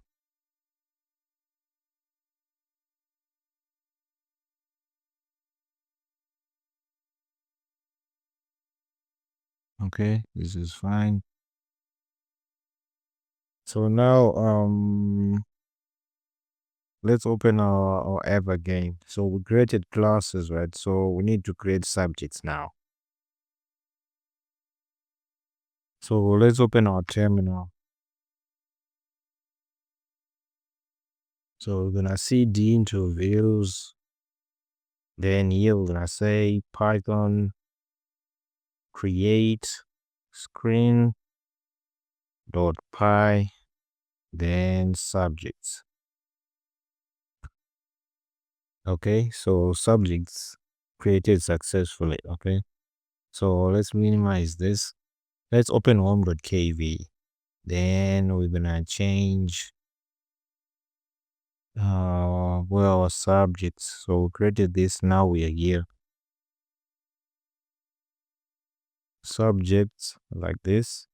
Okay, this is fine. So now let's open our app again. So we created classes, right? So we need to create subjects now. So let's open our terminal. So we're gonna cd into views. Then here we're gonna say Python create screen dot py, then subjects. Okay, so subjects created successfully. Okay, so let's minimize this. Let's open home.kv. Then we're gonna change well, subjects. So we created this. Now we are here. Subjects like this.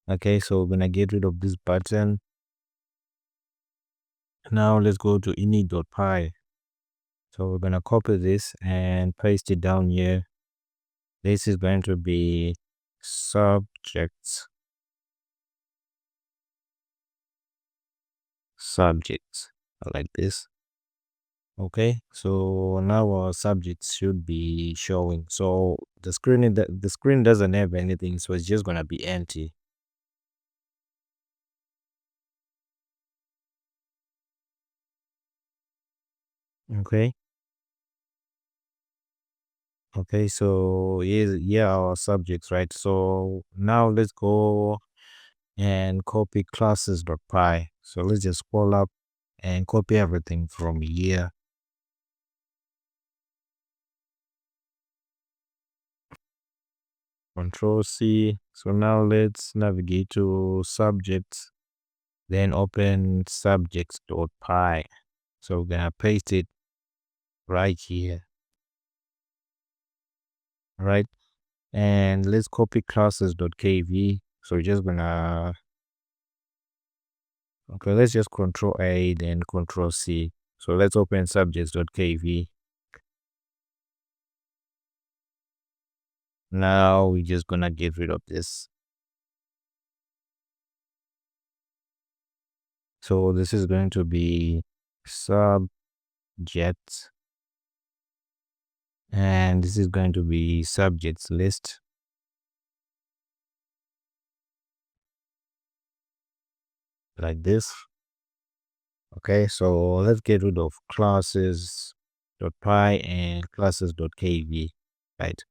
Okay, so we're gonna get rid of this button. Now let's go to init.py. So we're gonna copy this and paste it down here. This is going to be subjects. Like this. Okay, so now our subjects should be showing. So the screen doesn't have anything, so it's just gonna be empty. Okay. Okay, so here are our subjects, right? So now let's go and copy classes.py. So let's just scroll up and copy everything from here. Control C. So now let's navigate to subjects, then open subjects.py. So we're gonna paste it right here, right? And let's copy classes.kv. So we're just gonna, okay, let's just Control A, then Control C. So let's open subjects.kv. Now we're just gonna get rid of this. So this is going to be subjects, and this is going to be subjects list, like this. Okay, so let's get rid of classes.py and classes.kv, right?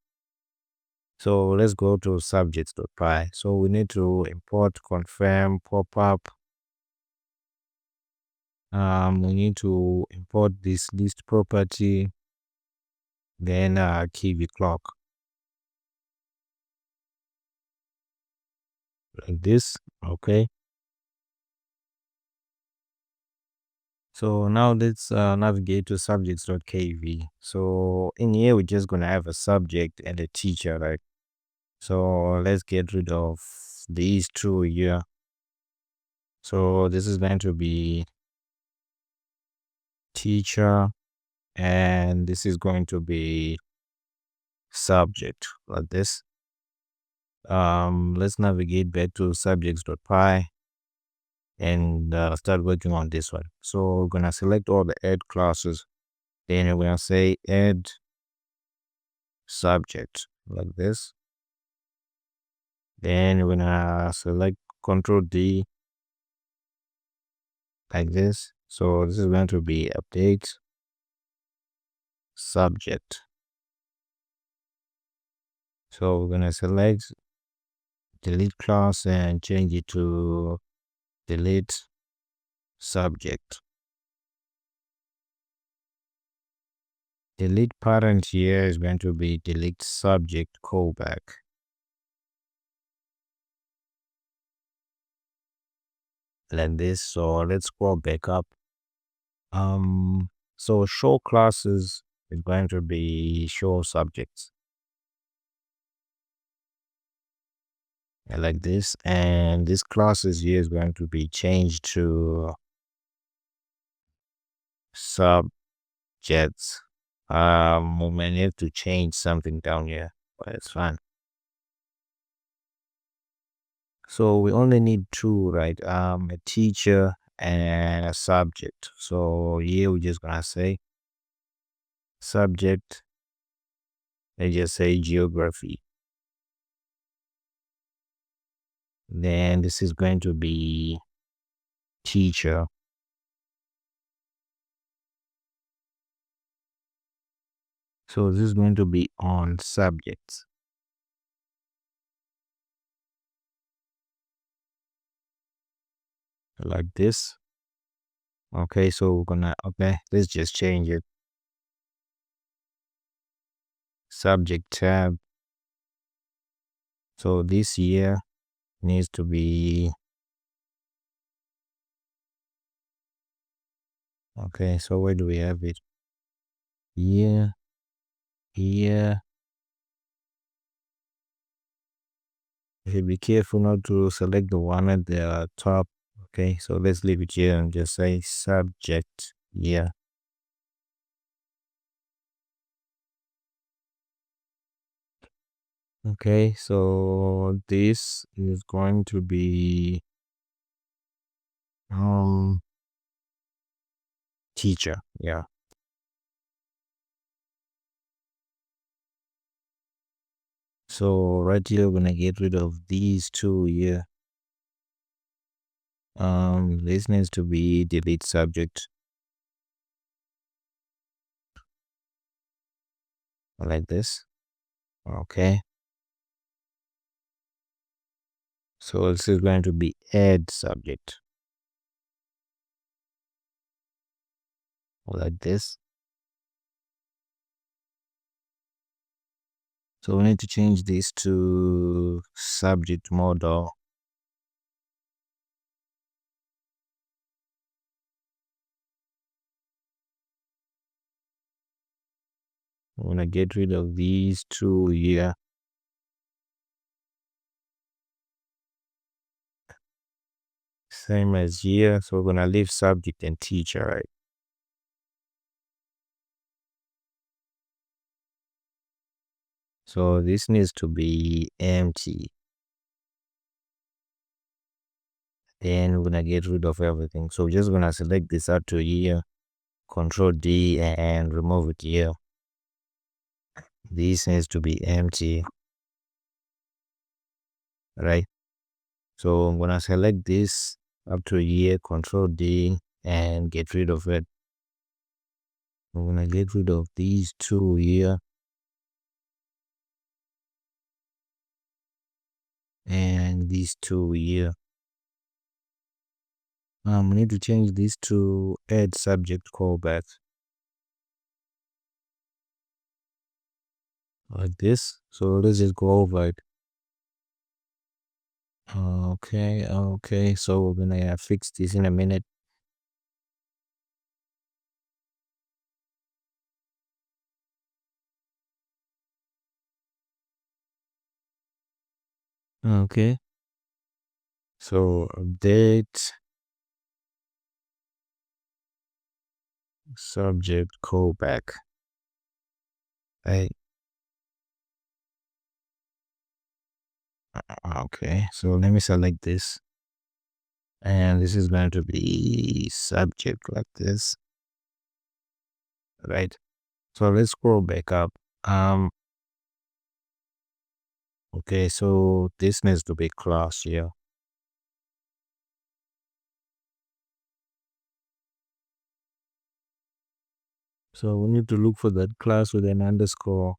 So let's go to subjects.py. So we need to import confirm pop-up. We need to import this list property, then Kivy clock, like this. Okay. So now let's navigate to subjects.kv. So in here, we're just gonna have a subject and a teacher, right? So let's get rid of these two here. So this is going to be teacher, and this is going to be subject, like this. Let's navigate back to subjects.py and start working on this one. So we're gonna select all the add classes. Then we're gonna say add subject, like this. Then we're gonna select Control D, like this. So this is going to be update subject. So we're gonna select delete class and change it to delete subject. Delete parent here is going to be delete subject callback, like this. So let's scroll back up. So show classes is going to be show subjects, like this, and this classes here is going to be changed to subjects. We may need to change something down here, but it's fine. So we only need two, right? A teacher and a subject. So here we're just gonna say subject, let's just say geography. Then this is going to be teacher. So this is going to be on subjects, like this. Okay, so we're gonna, okay, let's just change it. Subject tab. So this here needs to be Okay, so where do we have it? Here, here. Okay, be careful not to select the one at the top. Okay, so let's leave it here and just say subject here. Okay, so this is going to be teacher. Yeah. So right here we're gonna get rid of these two here. This needs to be delete subject. Like this. Okay. So this is going to be add subject. Like this. So we need to change this to subject model. I'm gonna get rid of these two here. Same as here. So we're gonna leave subject and teacher, right? So this needs to be empty. Then we're gonna get rid of everything. So we're just gonna select this out to here, Control D, and remove it here. This needs to be empty, right? So I'm gonna select this up to here, Control D, and get rid of it. I'm gonna get rid of these two here, and these two here. We need to change this to add subject callback. Like this. So let's just go over it. Okay. So we're gonna fix this in a minute. Okay. So update subject callback. Right. Okay. So let me select this. And this is going to be subject like this. Right. So let's scroll back up. Okay, so this needs to be class here. So we need to look for that class with an underscore.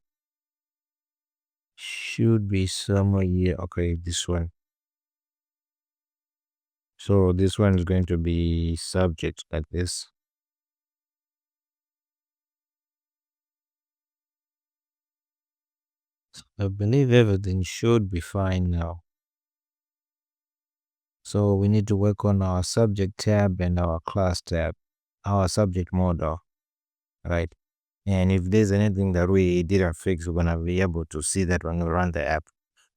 Should be somewhere here. Okay, this one. So this one is going to be subject like this. So I believe everything should be fine now. So we need to work on our subject tab and our class tab, our subject model, right? And if there's anything that we didn't fix, we're gonna be able to see that when we run the app.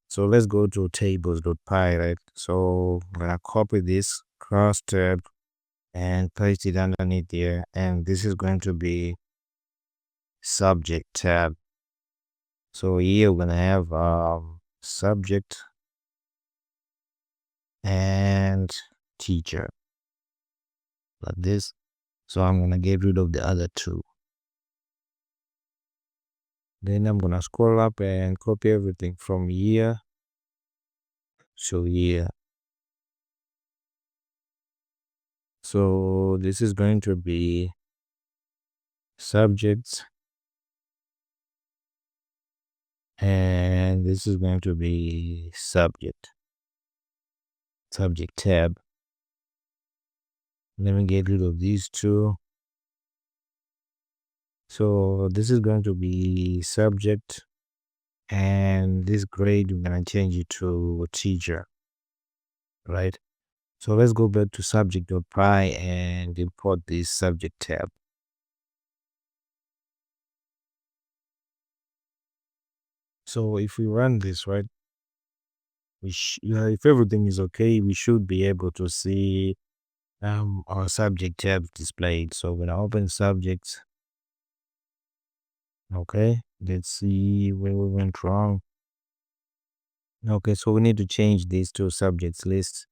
So let's go to tables.py, right? So I'm gonna copy this cross tab and paste it underneath here. And this is going to be subject tab. So here we're gonna have subject and teacher like this. So I'm gonna get rid of the other two. Then I'm gonna scroll up and copy everything from here to here. So this is going to be subjects, and this is going to be subject tab. Let me get rid of these two. So this is going to be subject, and this grade we're gonna change it to teacher, right? So let's go back to subject.py and import this subject tab. So if we run this, right, if everything is okay, we should be able to see our subject tab displayed. So when I open subjects, okay, let's see where we went wrong. Okay, so we need to change this to subjects list.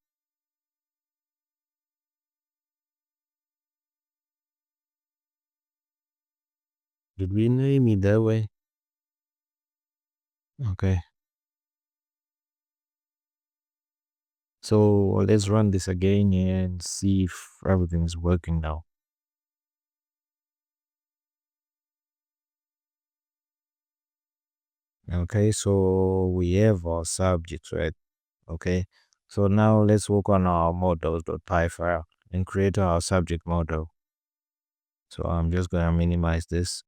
Did we name it that way? Okay. So let's run this again and see if everything is working now. Okay, so we have our subjects, right? Okay, so now let's work on our models.py file and create our subject model. So I'm just gonna minimize this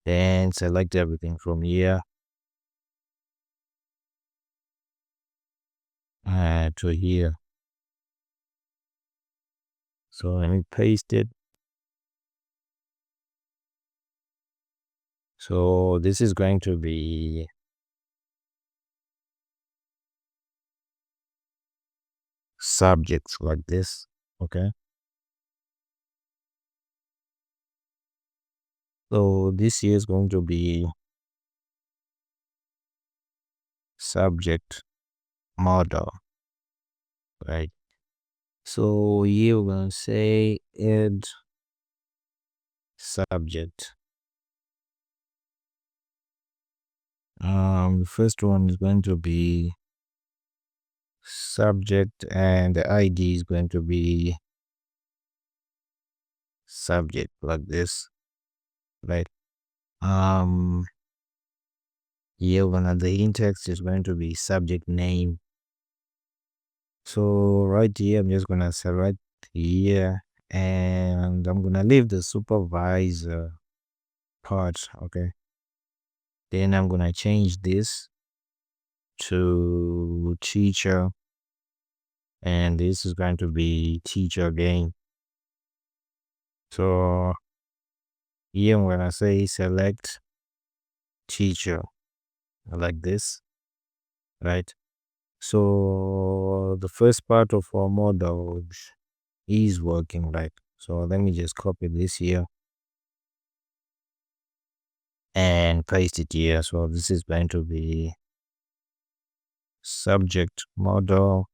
and select everything from here to here. So let me paste it. So this is going to be subjects like this. Okay. So this here is going to be subject model, right? So here we're gonna say add subject. The first one is going to be subject and the ID is going to be subject like this, right? Here one the in-text is going to be subject name. So right here I'm just gonna select here and I'm gonna leave the supervisor part. Okay, then I'm gonna change this to teacher and this is going to be teacher again. So here I'm gonna say select teacher like this, right? So the first part of our model is working, right? So let me just copy this here and paste it here. So this is going to be subject model.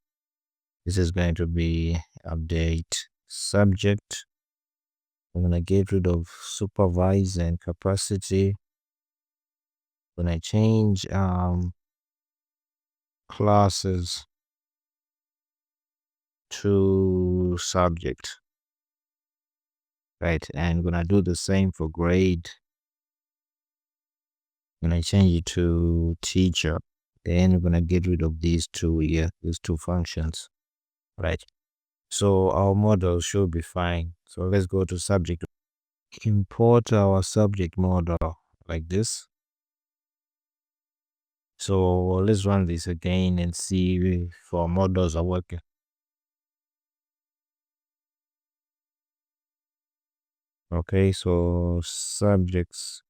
This is going to be update subject. I'm gonna get rid of supervise and capacity. When I change classes to subject, right? And I'm gonna do the same for grade. When I change it to teacher, then we're gonna get rid of these two here, these two functions, right? So our model should be fine. So let's go to subject. Import our subject model like this. So let's run this again and see if our models are working. Okay, so subjects,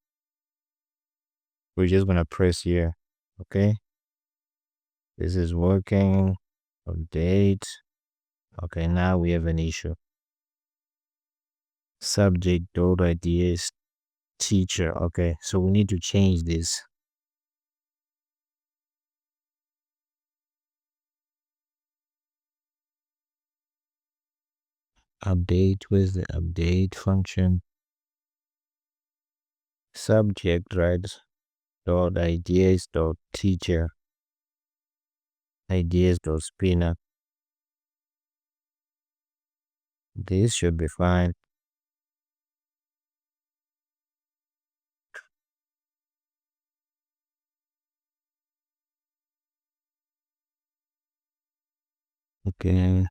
we're just gonna press here. Okay, this is working. Update. Okay, now we have an issue. Subject dot ideas teacher. Okay, so we need to change this. Update with the update function. Subject, right? Dot ideas dot teacher. Ideas dot spinner. This should be fine. Okay.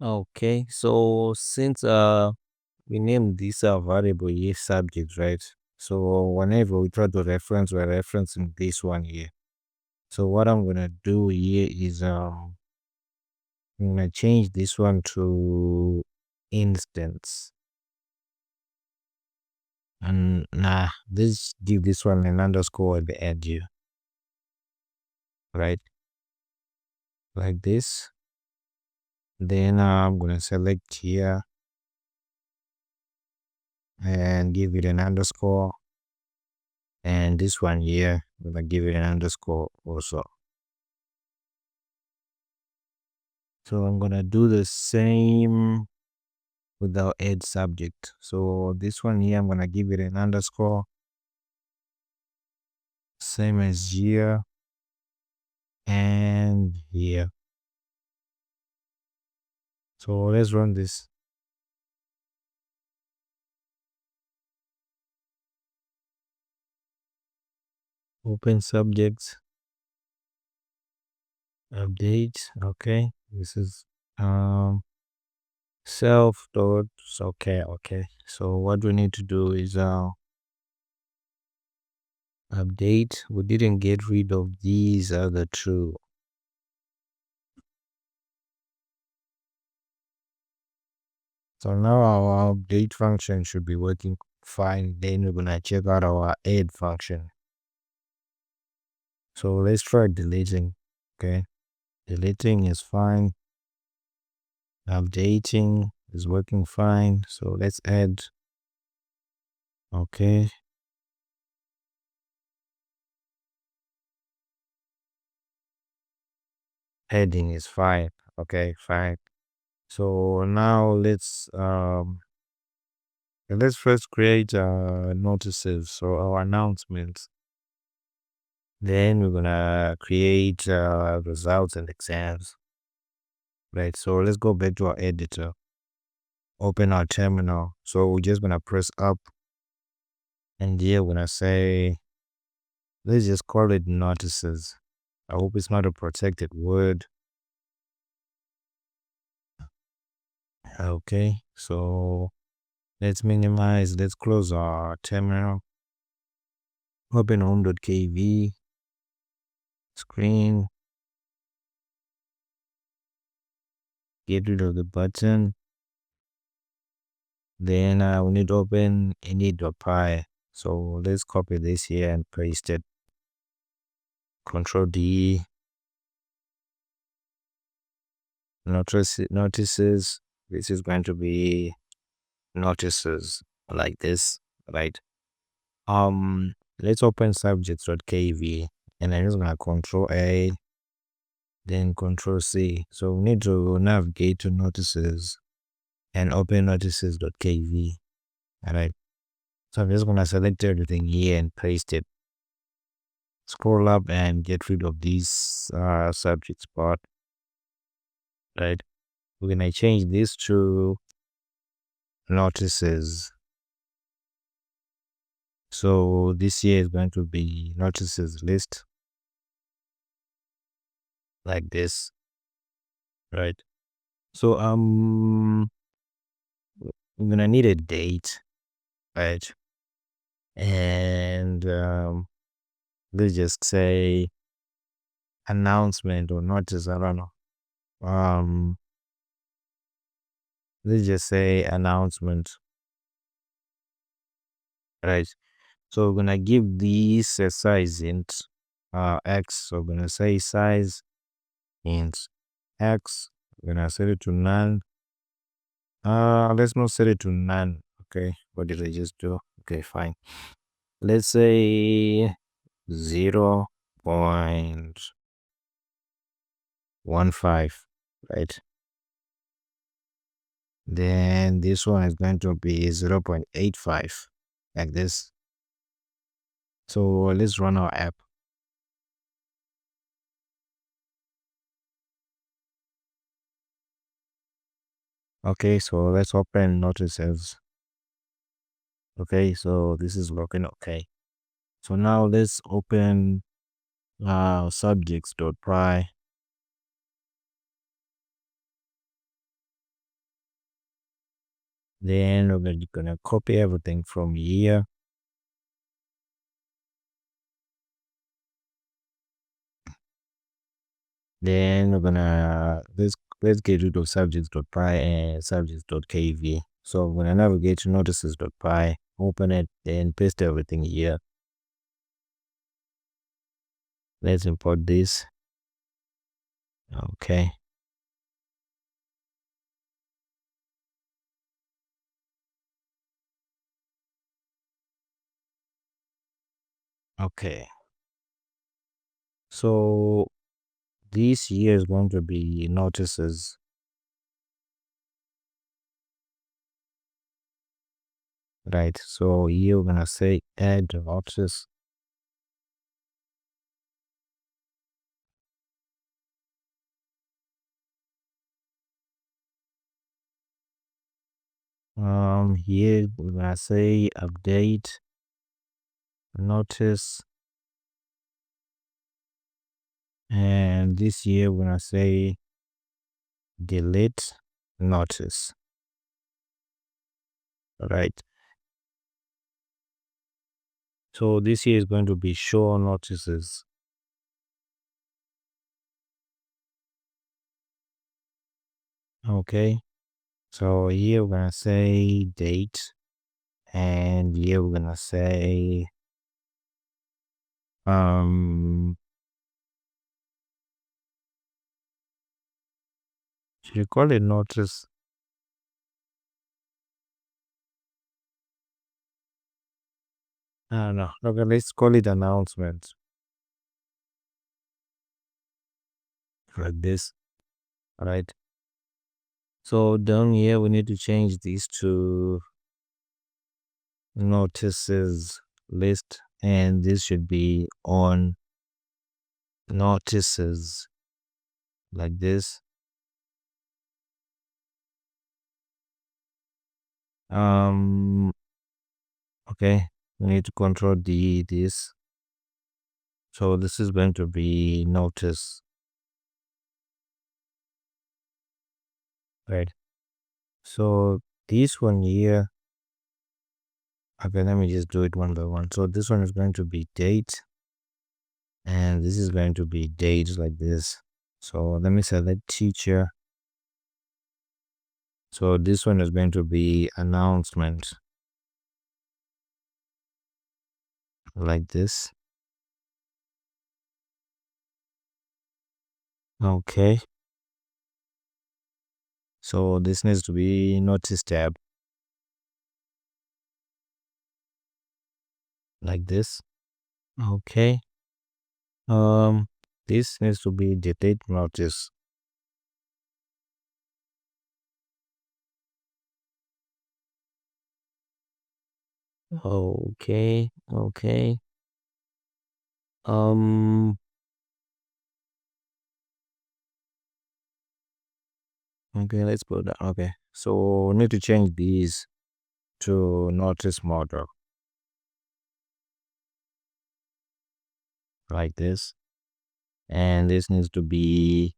Okay, so since we named this variable here subject, right? So whenever we try to reference, we're referencing this one here. So what I'm gonna do here is I'm gonna change this one to instance. And let's give this one an underscore at the end here, right? Like this. Then I'm gonna select here and give it an underscore. And this one here, I'm gonna give it an underscore also. So I'm gonna do the same with our add subject. So this one here, I'm gonna give it an underscore, same as here and here. So let's run this. Open subjects, update. Okay, this is self dot. Okay. So what we need to do is update. We didn't get rid of these other two. So now our update function should be working fine. Then we're gonna check out our add function. So let's try deleting. Okay, deleting is fine. Updating is working fine. So let's add. Okay. Heading is fine. Okay, fine. So now let's first create notices, so our announcements. Then we're gonna create results and exams. Right. So let's go back to our editor. Open our terminal. So we're just gonna press up, and here we're gonna say, let's just call it notices. I hope it's not a protected word. Okay, so let's minimize, let's close our terminal. Open home.kv screen. Get rid of the button. Then we need to open init.py. So let's copy this here and paste it. Control D. Notices. This is going to be notices like this, right? Let's open subjects.kv, and I'm just gonna Control A, then Control C. So we need to navigate to notices and open notices.kv. Alright. So I'm just gonna select everything here and paste it. Scroll up and get rid of this subject part. Right. We're gonna change this to notices. So this here is going to be notices list like this. Right. So we're gonna need a date, right? And let's just say announcement or notice, I don't know. Let's just say announcement, right? So we're gonna give this a size int x. So we're gonna say size int x. We're gonna set it to none. Let's not set it to none. Okay, what did I just do? Okay, fine. Let's say 0.15, right? Then this one is going to be 0.85, like this. So let's run our app. Okay, so let's open notices. Okay, so this is working okay. So now let's open subjects.py. Then we're gonna copy everything from here. Then we're gonna let's get rid of subjects.py and subjects.kv. So I'm gonna navigate to notices.py, open it, then paste everything here. Let's import this. Okay. Okay. So this here is going to be notices. Right. So here we're gonna say add notice. Here we're gonna say update notice, and this here we're gonna say delete notice. Right. So this here is going to be show notices. Okay. So here we're gonna say date, and here we're gonna say should you call it notice? No. Okay, let's call it announcement. Like this. All right. So down here we need to change these to notices list, and this should be on notices like this. Okay, we need to control this. So this is going to be notice, right? So this one here, okay, let me just do it one by one. So this one is going to be date, and this is going to be date like this. So let me select teacher. So this one is going to be announcement like this. Okay. So this needs to be notice tab like this. Okay. This needs to be delete notice. Okay. Okay. Um. Okay. Let's put that. Okay. So we need to change these to notice model like this, and this needs to be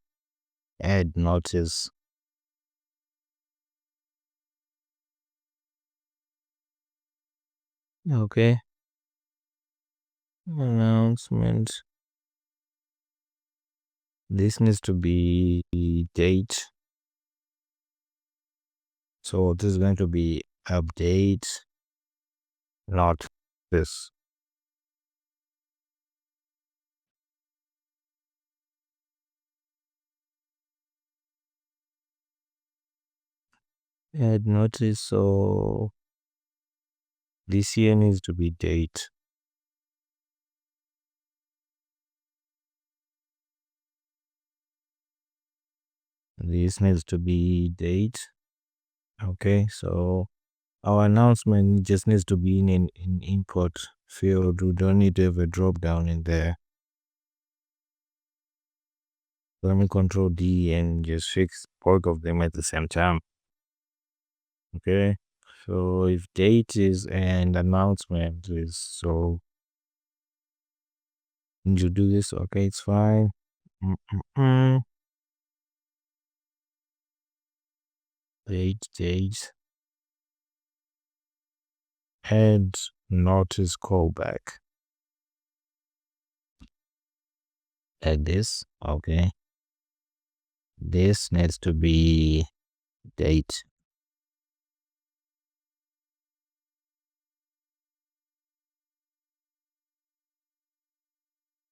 add notice. Okay. Announcement. This needs to be date. So this is going to be update, not this. Add notice. So this here needs to be date. This needs to be date. Okay, so our announcement just needs to be in input field. We don't need to have a drop down in there. Let me control D and just fix both of them at the same time. Okay, so if date is and announcement is, so you do this. Okay, it's fine. Date, add notice callback. Like this. Okay. This needs to be date.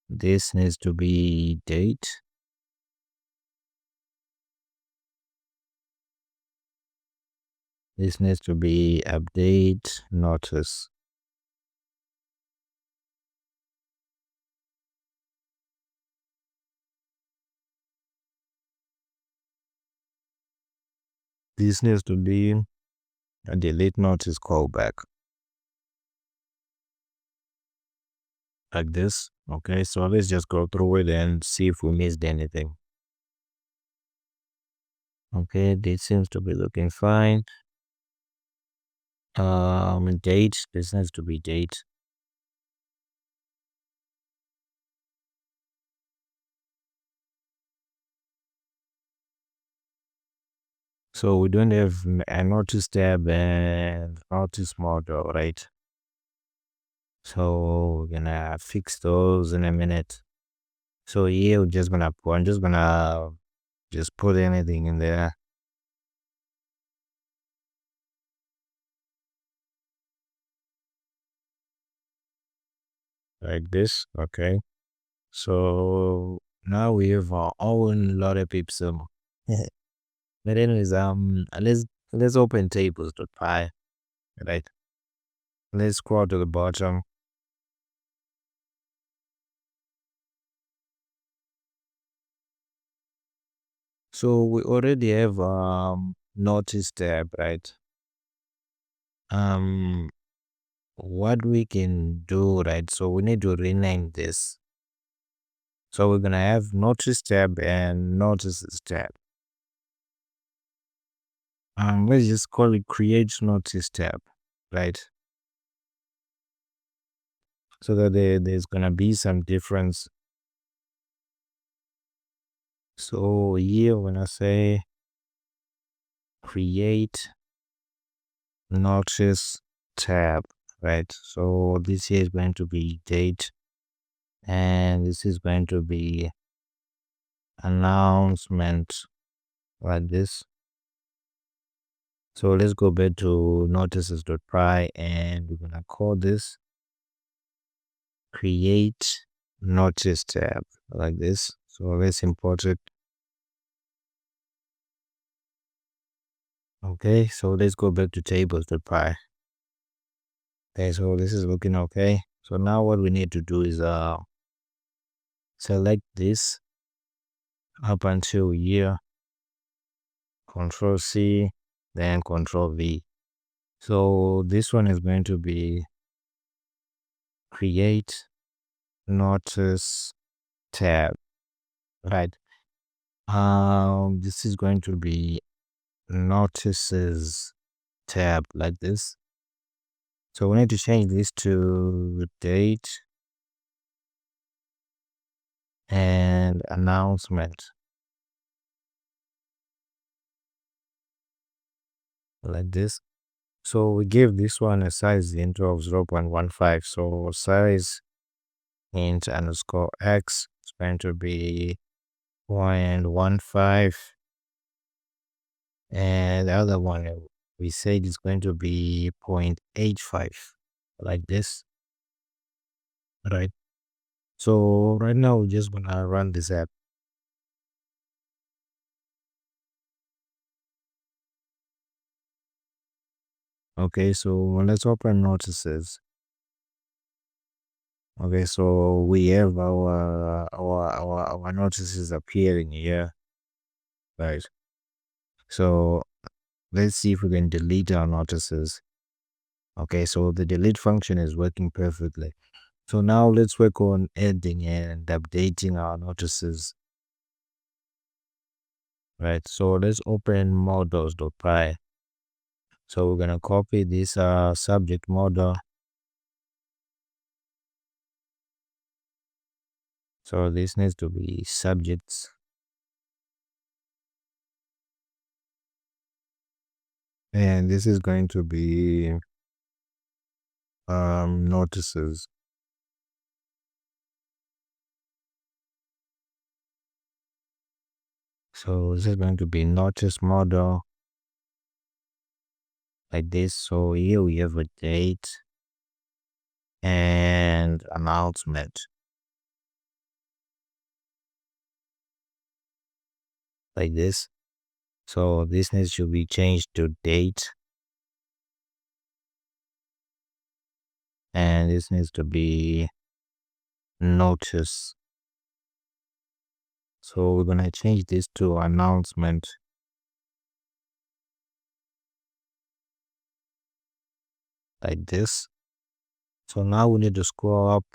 This needs to be date. This needs to be update notice. This needs to be a delete notice callback. Like this. Okay, so let's just go through it and see if we missed anything. Okay, this seems to be looking fine. Date. This needs to be date. So we don't have a notice tab and notice model, right? So we're gonna fix those in a minute. So here I'm just gonna just put anything in there. Like this. Okay. So now we have our own loader pipsum. But anyways, let's open tables.py. Right. Let's scroll to the bottom. So we already have notice tab, right? What we can do, right? So we need to rename this. So we're gonna have notice tab and notices tab. Let's just call it create notice tab, right? So that there's gonna be some difference. So here when I say create notice tab, right? So this here is going to be date, and this is going to be announcement, like this. So let's go back to notices.py and we're gonna call this create notice tab, like this. So let's import it. Okay, so let's go back to tables.py. Okay, so this is looking okay. So now what we need to do is select this up until here, Control C, then Control V. So this one is going to be create notice tab, right? This is going to be notices tab, like this. So we need to change this to date and announcement, like this. So we give this one a size int of 0.15. So size int underscore x is going to be 0.15, and the other one we said is going to be 0.85, like this, right? So right now we're just gonna run this app. Okay, so let's open notices. Okay, so we have our notices appearing here, right? So let's see if we can delete our notices. Okay, so the delete function is working perfectly. So now let's work on adding and updating our notices. Right, so let's open models.py. So we're gonna copy this subject model. So this needs to be subjects. And this is going to be notices. So this is going to be notice model like this. So here we have a date and announcement like this. So this needs to be changed to date, and this needs to be notice. So we're gonna change this to announcement like this. So now we need to scroll up.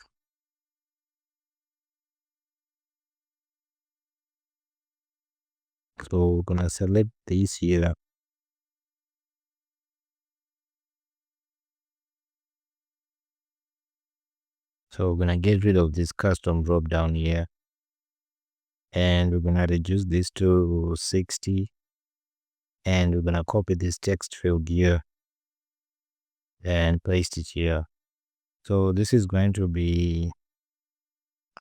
So we're gonna select this here. So we're gonna get rid of this custom drop down here, and we're gonna reduce this to 60, and we're gonna copy this text field here and paste it here. So this is going to be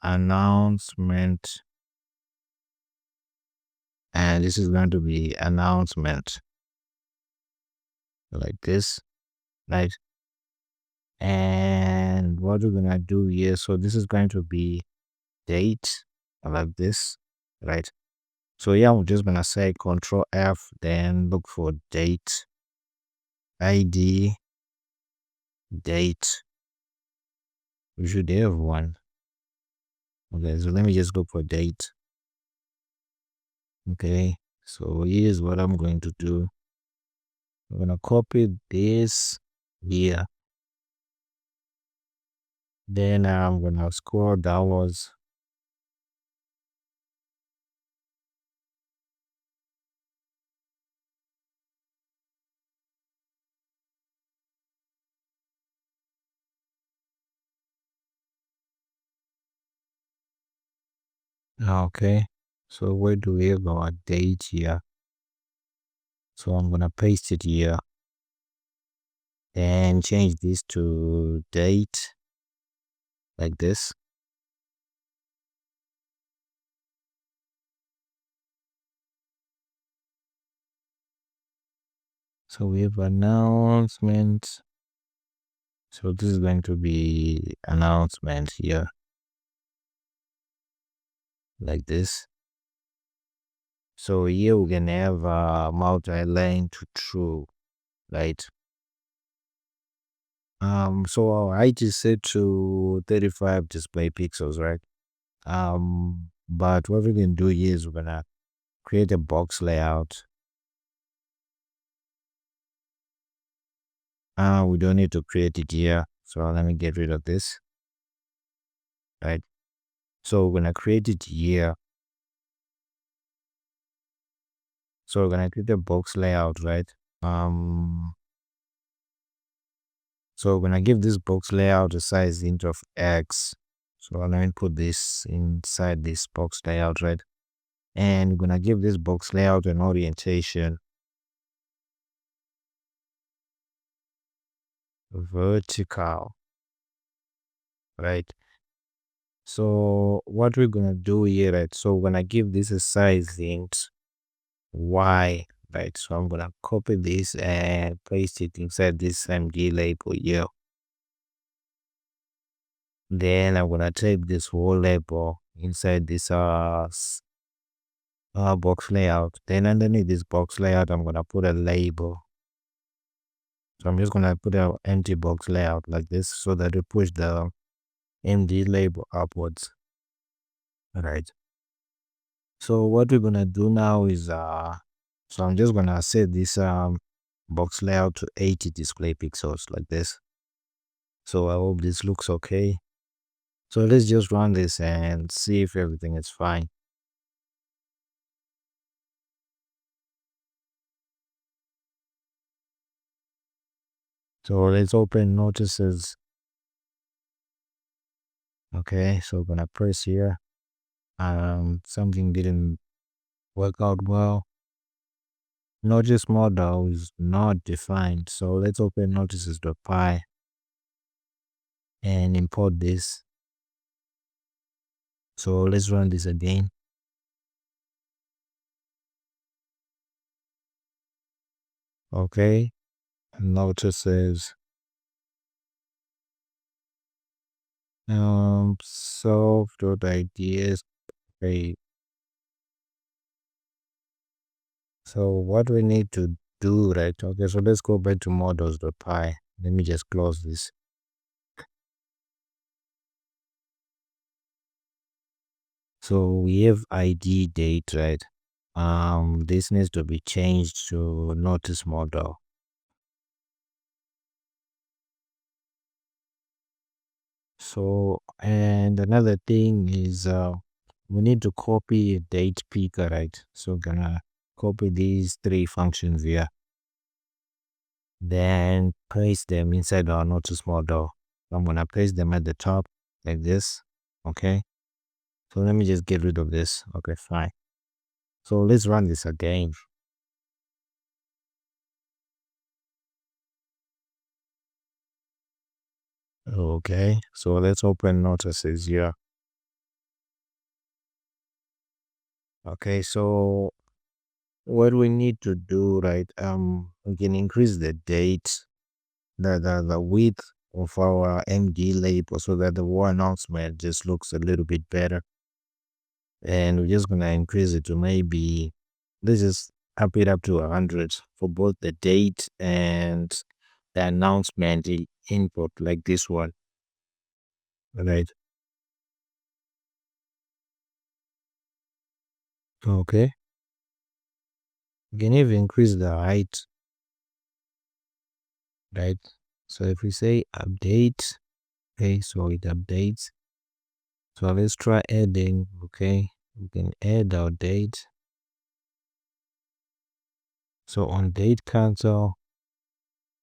announcement, and this is going to be announcement like this, right? And what we're gonna do here, so this is going to be date like this, right? So yeah, I'm just gonna say Control F, then look for date, ID, date. We should have one. Okay, so let me just look for date. Okay, so here's what I'm going to do. I'm gonna copy this here. Then I'm gonna scroll downwards. Okay, so where do we have our date here? So I'm gonna paste it here and change this to date like this. So we have announcement. So this is going to be announcement here like this. So here we can have multi-line to true, right? So our height is set to 35 display pixels, right? But what we can do here is we're gonna create a box layout. We don't need to create it here. So let me get rid of this, right? So we're gonna create it here. So we're gonna create a box layout, right? So we're gonna give this box layout a size int of X. So let me put this inside this box layout, right? And we're gonna give this box layout an orientation vertical, right? So what we're gonna do here, right? So we're gonna give this a size int Y, right? So I'm gonna copy this and paste it inside this MD label here. Then I'm gonna take this whole label inside this box layout. Then underneath this box layout, I'm gonna put a label. So I'm just gonna put an empty box layout like this so that it push the MD label upwards. All right. So what we're gonna do now is so I'm just gonna set this box layout to 80 display pixels like this. So I hope this looks okay. So let's just run this and see if everything is fine. So let's open notices. Okay, so we're gonna press here. Something didn't work out well. Notice model is not defined. So let's open notices.py and import this. So let's run this again. Okay, notices. Solve.ideas. Okay, so what we need to do, right? Okay, so let's go back to models.py. Let me just close this. So we have ID date, right? This needs to be changed to notice model. So, and another thing is we need to copy a date picker, right? So gonna copy these three functions here, then paste them inside our notice model. I'm gonna paste them at the top like this. Okay. So let me just get rid of this. Okay, fine. So let's run this again. Okay, so let's open notices here. Okay, so what we need to do, right? We can increase the date, the width of our MD label so that the war announcement just looks a little bit better. And we're just gonna increase it to maybe, let's just up it up to 100 for both the date and the announcement input, like this one, right? Okay, you can even increase the height, right? So if we say update, okay, so it updates. So let's try adding, okay, we can add our date. So on date cancel,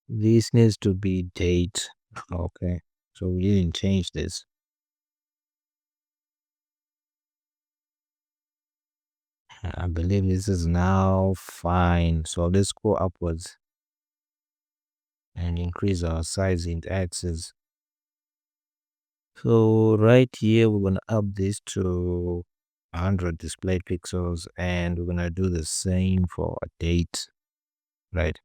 this needs to be date. Okay, so we didn't change this. I believe this is now fine. So let's go upwards and increase our size in axis. So right here, we're gonna up this to 100 display pixels, and we're gonna do the same for a date, right?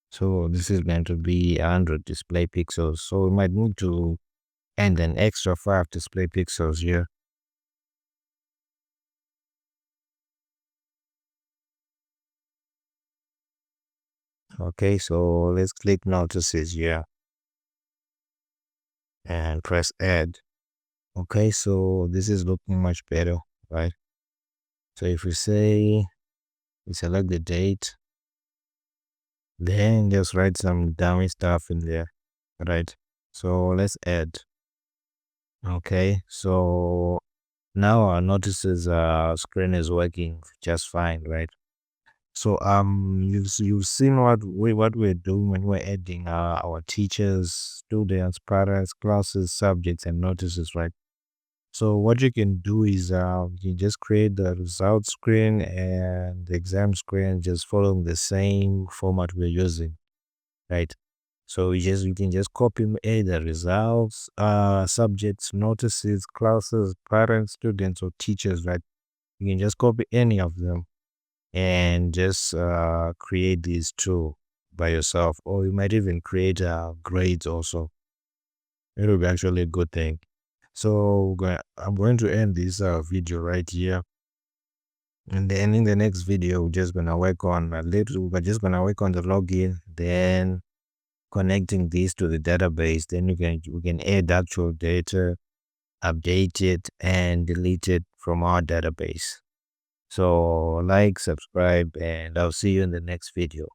So this is going to be 100 display pixels. So we might need to add an extra 5 display pixels here. Okay, so let's click notices here and press add. Okay, so this is looking much better, right? So if we say we select the date, then just write some dummy stuff in there, right? So let's add. Okay, so now our notices screen is working just fine, right? So you've seen what we're doing when we're adding our teachers, students, parents, classes, subjects, and notices, right? So what you can do is you just create the result screen and the exam screen, just following the same format we're using, right? So you can just copy the results, subjects, notices, classes, parents, students, or teachers, right? You can just copy any of them and just create these two by yourself, or you might even create grades also. It will be actually a good thing. So I'm going to end this video right here, and then in the next video we're just gonna work on we're just gonna work on the login, then connecting these to the database. Then we can add actual data, update it, and delete it from our database. So like, subscribe, and I'll see you in the next video.